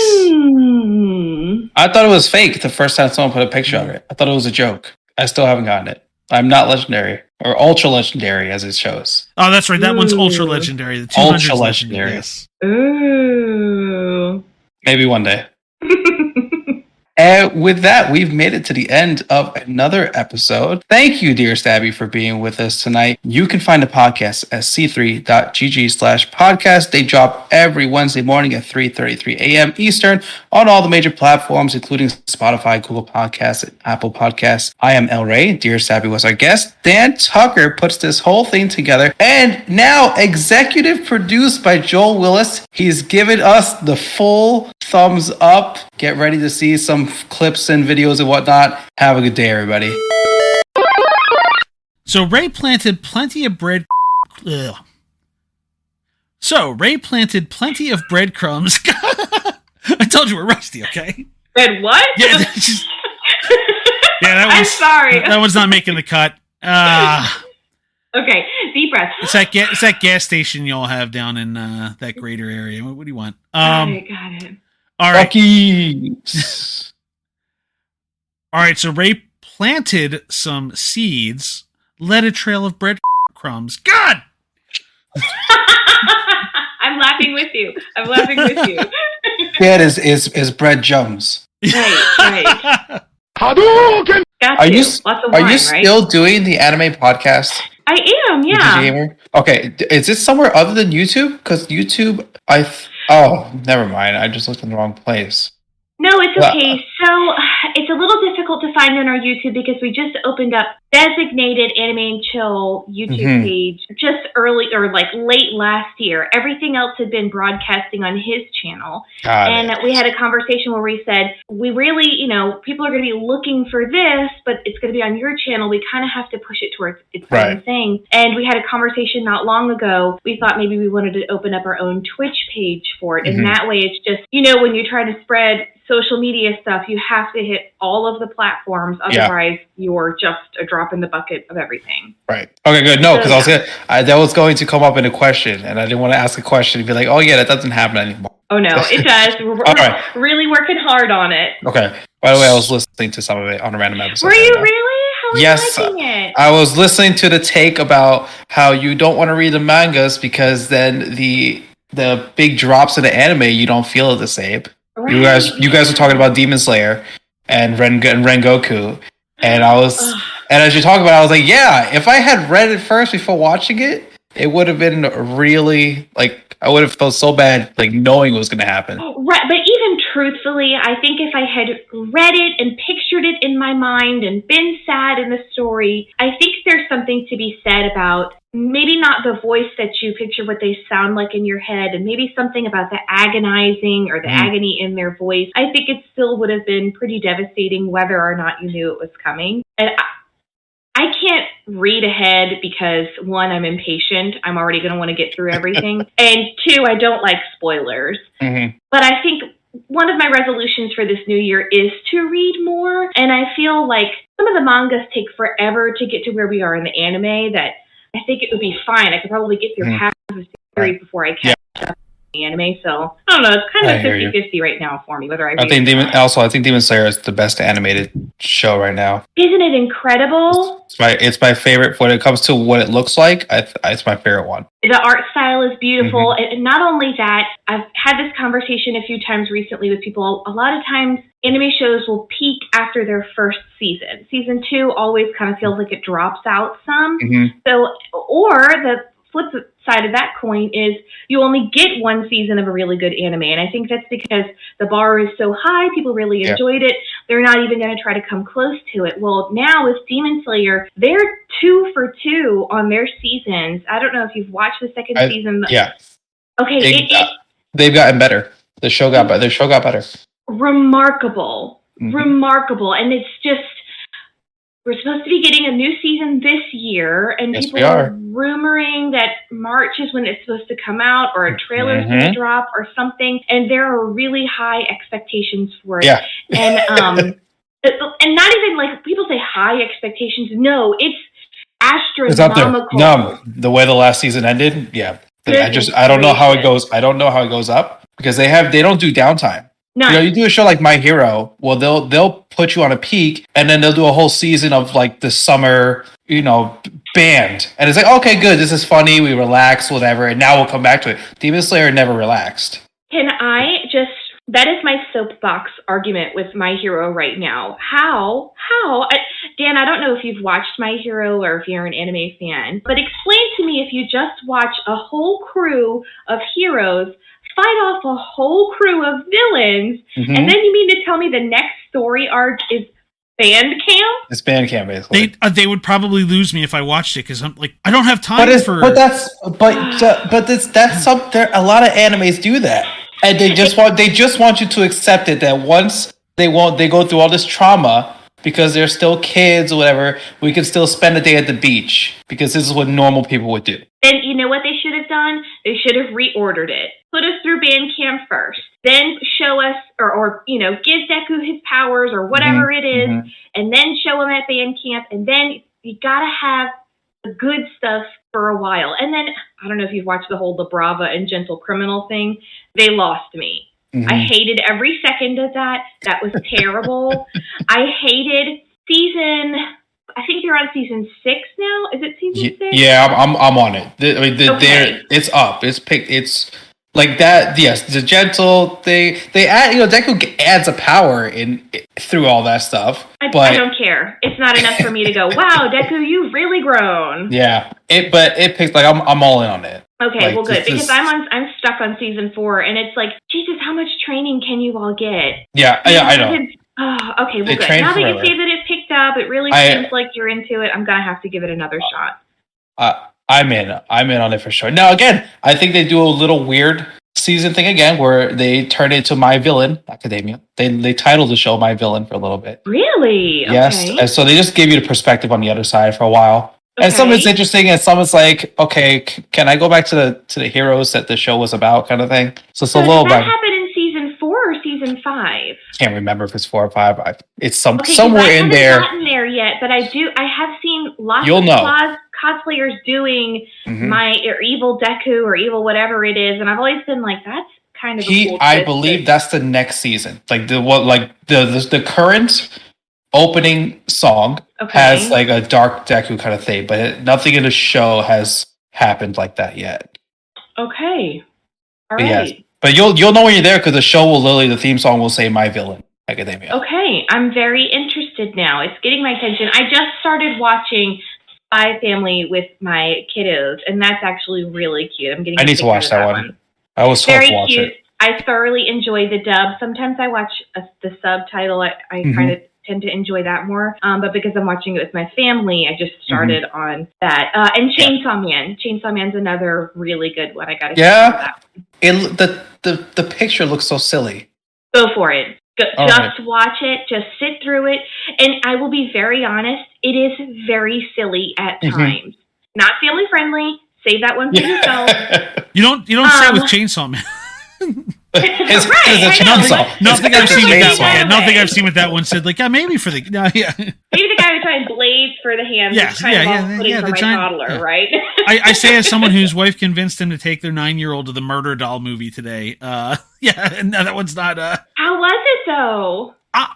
thought it was fake the first time someone put a picture of it. I thought it was a joke. I still haven't gotten it. I'm not legendary or ultra legendary as it shows. Oh, that's right. That one's ultra legendary. The 200 ultra legendary. Yes. Ooh. Maybe one day. And with that, we've made it to the end of another episode. Thank you, Dear Stabby, for being with us tonight. You can find the podcast at c3.gg/podcast. They drop every Wednesday morning at 3:33 a.m. Eastern on all the major platforms, including Spotify, Google Podcasts, and Apple Podcasts. I am El Rey. Dear Stabby was our guest. Dan Tucker puts this whole thing together, and now executive produced by Joel Willis. He's given us the full thumbs up. Get ready to see some clips and videos and whatnot. Have a good day, everybody. So Ray planted plenty of breadcrumbs. I told you we're rusty, okay? Bread what? Yeah, that I'm sorry. That one's not making the cut. Okay, deep breath. It's that gas station y'all have down in that greater area. What do you want? Got it. All right. Bucky. All right, so Ray planted some seeds, led a trail of breadcrumbs. God! I'm laughing with you. Yeah, it is bread jums. Right. Hadouken! Are you Lots of wine, still doing the anime podcast? I am, yeah. Gamer? Okay, is it somewhere other than YouTube? Because YouTube, never mind. I just looked in the wrong place. No, it's okay. So it's a little difficult to find on our YouTube because we just opened up designated Anime and Chill YouTube page just early or like late last year. Everything else had been broadcasting on his channel. We had a conversation where we said, we really, people are going to be looking for this, but it's going to be on your channel. We kind of have to push it towards its own thing. And we had a conversation not long ago. We thought maybe we wanted to open up our own Twitch page for it. And that way it's just, when you're trying to spread social media stuff, you have to hit all of the platforms. Otherwise, you're just a drop in the bucket of everything. Right. Okay, good. No, because that was going to come up in a question, and I didn't want to ask a question and be like, oh, yeah, that doesn't happen anymore. Oh, no, it does. We're really working hard on it. Okay. By the way, I was listening to some of it on a random episode. Were you really? How were you liking it? I was listening to the take about how you don't want to read the mangas because then the big drops in the anime, you don't feel it the same. Right. You guys were talking about Demon Slayer and Rengoku, and and as you talk about it, I was like, yeah, if I had read it first before watching it, it would have been really I would have felt so bad knowing what was going to happen. Right, but even truthfully, I think if I had read it and pictured it in my mind and been sad in the story, I think there's something to be said about maybe not the voice that you picture what they sound like in your head, and maybe something about the agonizing or the agony in their voice. I think it still would have been pretty devastating whether or not you knew it was coming. And I can't read ahead because, one, I'm impatient. I'm already going to want to get through everything. And two, I don't like spoilers. Mm-hmm. But I think one of my resolutions for this new year is to read more. And I feel like some of the mangas take forever to get to where we are in the anime that I think it would be fine. I could probably get through half of the series before I catch up the anime, so I don't know. It's kind of 50-50 right now for me whether I think Demon Slayer is the best animated show right now. Isn't it incredible? It's my favorite when it comes to what it looks like. It's my favorite one. The art style is beautiful, and not only that, I've had this conversation a few times recently with people. A lot of times anime shows will peak after their first season. Season 2 always kind of feels like it drops out some. So, or the flip side of that coin is you only get one season of a really good anime, and I think that's because the bar is so high, people really enjoyed it, they're not even going to try to come close to it. Well, now with Demon Slayer, they're 2 for 2 on their seasons. I don't know if you've watched the second season. Okay, they've gotten better. The show got better. Remarkable, and it's just, we're supposed to be getting a new season this year, and people are rumoring that March is when it's supposed to come out, or a trailer's going to drop, or something. And there are really high expectations for it. And and not even like people say high expectations. No, it's astronomical. It's up there. The way the last season ended, I don't know how it goes. I don't know how it goes up because they don't do downtime. No. You do a show like My Hero, well, they'll put you on a peak, and then they'll do a whole season of like the summer, band, and it's like, okay, good, this is funny, we relax, whatever, and now we'll come back to it. Demon Slayer never relaxed. Can I just? That is my soapbox argument with My Hero right now. How? Dan, I don't know if you've watched My Hero or if you're an anime fan, but explain to me if you just watch a whole crew of heroes fight off a whole crew of villains, and then you mean to tell me the next story arc is band camp? It's band camp, basically. They would probably lose me if I watched it because I'm like, I don't have time for. But that's something. A lot of animes do that, and they just want you to accept it that once they go through all this trauma because they're still kids or whatever, we can still spend a day at the beach because this is what normal people would do. And you know what they should have done? They should have reordered it. Put us through band camp first, then show us, or give Deku his powers or whatever it is, and then show him at band camp, and then you gotta have the good stuff for a while. And then, I don't know if you've watched the whole The Brava and Gentle Criminal thing. They lost me. I hated every second of that. That was terrible. I hated I think you're on season 6 now. Is it season 6? Yeah, I'm on it. It's up. It's picked. It's like that. Yes, the gentle. They add. Deku adds a power through all that stuff. But I don't care. It's not enough for me to go, wow, Deku, you've really grown. Yeah. It picks like I'm all in on it. Okay, well, good, because I'm stuck on season 4, and it's like, Jesus, how much training can you all get? Yeah, I know. Oh, okay, well, good. Now that you say that it picked up, it really seems like you're into it. I'm gonna have to give it another shot. I'm in on it for sure. Now, again, I think they do a little weird season thing again, where they turn it to My Villain Academia. They titled the show My Villain for a little bit. Really? Yes. Okay. And so they just gave you the perspective on the other side for a while. And some is interesting, and some is like, okay, can I go back to the heroes that the show was about, kind of thing. So it's a little. That happened in season 4 or season 5? Can't remember if it's 4 or 5. It's somewhere in I there. haven't gotten there yet, but I have seen lots of cosplayers doing or evil Deku or evil whatever it is, and I've always been like, that's kind of a cool I believe that's the next season. Like the current opening song has like a dark Deku kind of thing, but nothing in the show has happened like that yet. Okay. All right. Yes. But you'll know when you're there because the show will the theme song will say My Villain Academia. Okay. I'm very interested now. It's getting my attention. I just started watching Spy Family with my kiddos, and that's actually really cute. I need to watch that one. I was told to watch it. I thoroughly enjoy the dub. Sometimes I watch the subtitle. I kind of tend to enjoy that more. But because I'm watching it with my family, I just started on that. And Chainsaw Man. Chainsaw Man's another really good one. I gotta say that. The picture looks so silly. Go for it. Just watch it. Just sit through it. And I will be very honest, it is very silly at times. Not family friendly. Save that one for yourself. You don't say with Chainsaw Man. It's a chainsaw. Nothing I've seen with that one. Yeah, nothing I've seen with that one said like, maybe for the maybe the guy who's trying blades for the hands. Yes, for my toddler, right? I say as someone whose wife convinced him to take their 9-year-old to the Murder Doll movie today. No, that one's not. How was it though?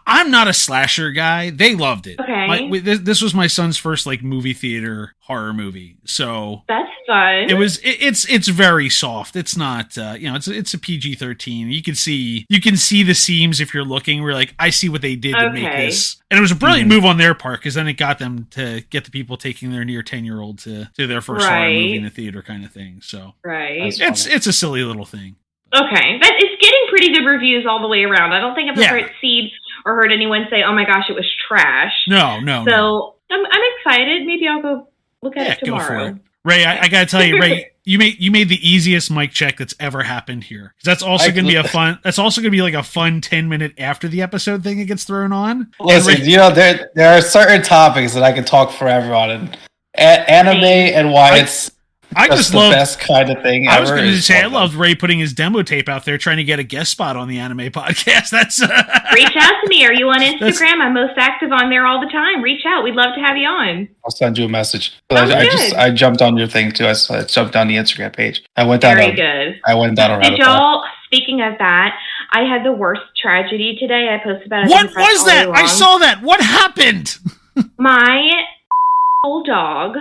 I'm not a slasher guy. They loved it. Okay. This was my son's first like movie theater horror movie, so that's fun. It's very soft. It's not it's a PG-13. You can see the seams if you're looking. We're like, I see what they did to make this, and it was a brilliant move on their part because then it got them to get the people taking their near 10-year-old to their first horror movie in the theater kind of thing. So it's a silly little thing. Okay, it's getting pretty good reviews all the way around. I don't think I've ever seen or heard anyone say, "Oh my gosh, it was trash." No. So I'm excited. Maybe I'll go look at it tomorrow. Go for it. Ray, I gotta tell you, Ray, you made the easiest mic check that's ever happened here. That's also gonna be a fun. That's also gonna be like a fun 10-minute after the episode thing that gets thrown on. Listen, there are certain topics that I can talk forever on, and anime and why it's. I just love the best kind of thing ever. I was going to say, I loved Ray putting his demo tape out there trying to get a guest spot on the anime podcast. That's reach out to me. Are you on Instagram? I'm most active on there all the time. Reach out. We'd love to have you on. I'll send you a message. I jumped on your thing too. I jumped on the Instagram page. I went down. Very good. I went down around. Did y'all? Speaking of that, I had the worst tragedy today. I posted about it. What was that? I saw that. What happened? My old dog,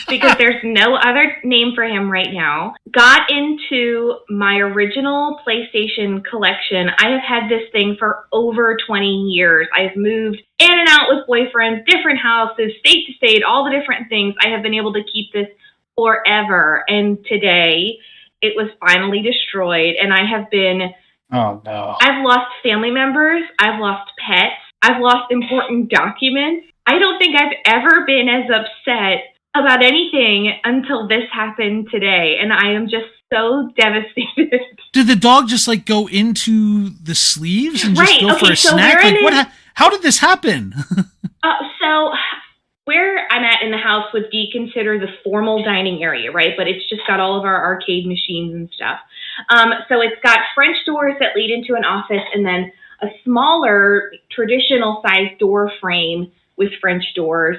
because there's no other name for him right now, got into my original PlayStation collection. I have had this thing for over 20 years. I've moved in and out with boyfriends, different houses, state to state, all the different things. I have been able to keep this forever. And today it was finally destroyed. And I have been... Oh, no. I've lost family members. I've lost pets. I've lost important documents. I don't think I've ever been as upset about anything until this happened today, and I am just so devastated. Did the dog just like go into the sleeves and just go for a snack? Like, how did this happen? So where I'm at in the house would be considered the formal dining area, right? But it's just got all of our arcade machines and stuff. So it's got French doors that lead into an office, and then a smaller traditional size door frame with French doors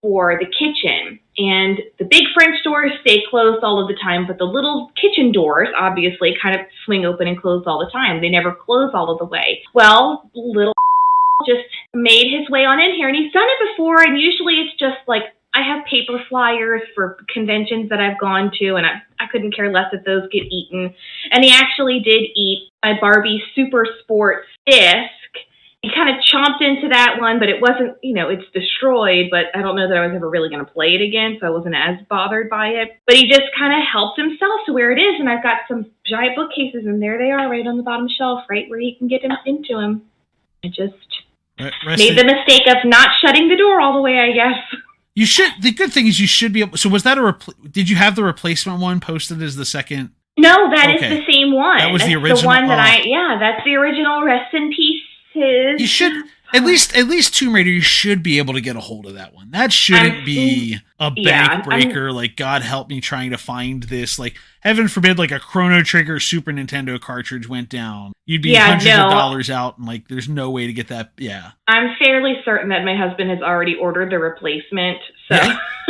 for the kitchen. And the big French doors stay closed all of the time, but the little kitchen doors obviously kind of swing open and close all the time. They never close all of the way. Well, little just made his way on in here, and he's done it before, and usually it's just like, I have paper flyers for conventions that I've gone to, and I couldn't care less if those get eaten. And he actually did eat my Barbie Super Sports disc. He kind of chomped into that one, but it wasn't, it's destroyed, but I don't know that I was ever really going to play it again, so I wasn't as bothered by it. But he just kind of helped himself to where it is, and I've got some giant bookcases, and there they are right on the bottom shelf, right where he can get into them. I just made the mistake of not shutting the door all the way, I guess. You should. The good thing is you should be able. So was that did you have the replacement one posted as the second? No, that is the same one. That was the original. The one that that's the original. Rest in peace. You should at least Tomb Raider. You should be able to get a hold of that one. That shouldn't be a bank breaker. Like, God help me trying to find this. Like, heaven forbid, like a Chrono Trigger Super Nintendo cartridge went down. You'd be hundreds of dollars out, and like, there's no way to get that. Yeah, I'm fairly certain that my husband has already ordered the replacement. So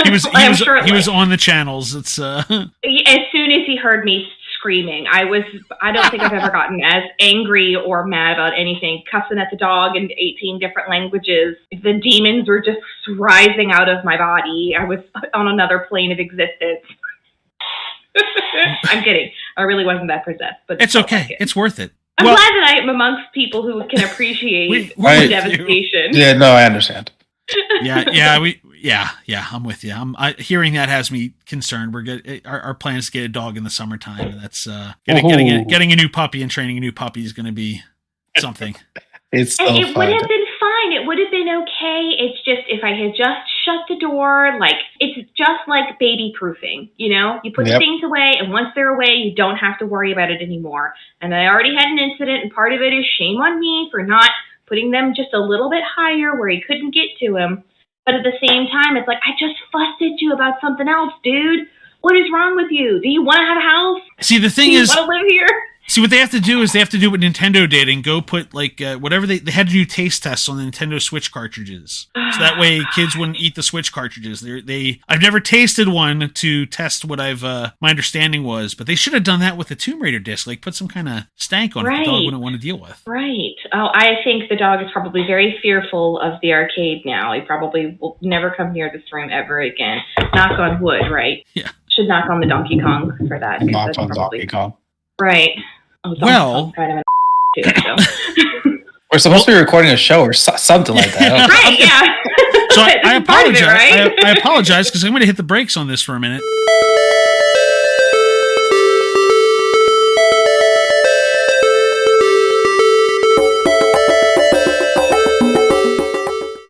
he was on the channels. It's as soon as he heard me screaming, I don't think I've ever gotten as angry or mad about anything, cussing at the dog in 18 different languages. The demons were just rising out of my body. I was on another plane of existence. I'm kidding. I really wasn't that possessed, but it's okay. Like it's worth it. I'm glad that I'm amongst people who can appreciate the devastation. Yeah, no, I understand. I'm with you. Hearing that has me concerned. We're good. Our plan is to get a dog in the summertime, and that's getting a new puppy and training a new puppy is going to be something. It would have been fun fine. It would have been okay. It's just if I had just shut the door, like it's just like baby proofing, you know? You put the things away, and once they're away, you don't have to worry about it anymore. And I already had an incident, and part of it is shame on me for not putting them just a little bit higher where he couldn't get to him. But at the same time, it's like, I just fussed at you about something else, dude. What is wrong with you? Do you want to have a house? See, the thing is, do you want to live here? See, what they have to do is they have to do what Nintendo did and go put, like, whatever they had to do taste tests on the Nintendo Switch cartridges. So that way kids wouldn't eat the Switch cartridges. I've never tasted one to test what my understanding was, but they should have done that with the Tomb Raider disc. Like, put some kind of stank on it the dog wouldn't want to deal with. Right. Oh, I think the dog is probably very fearful of the arcade now. He probably will never come near this room ever again. Knock on wood, right? Yeah. Should knock on the Donkey Kong for that. Knock on Donkey Kong. Right. Oh, well, kind of too, so. We're supposed to be recording a show or something like that. Right, yeah. So I apologize. Right? I apologize because I'm going to hit the brakes on this for a minute.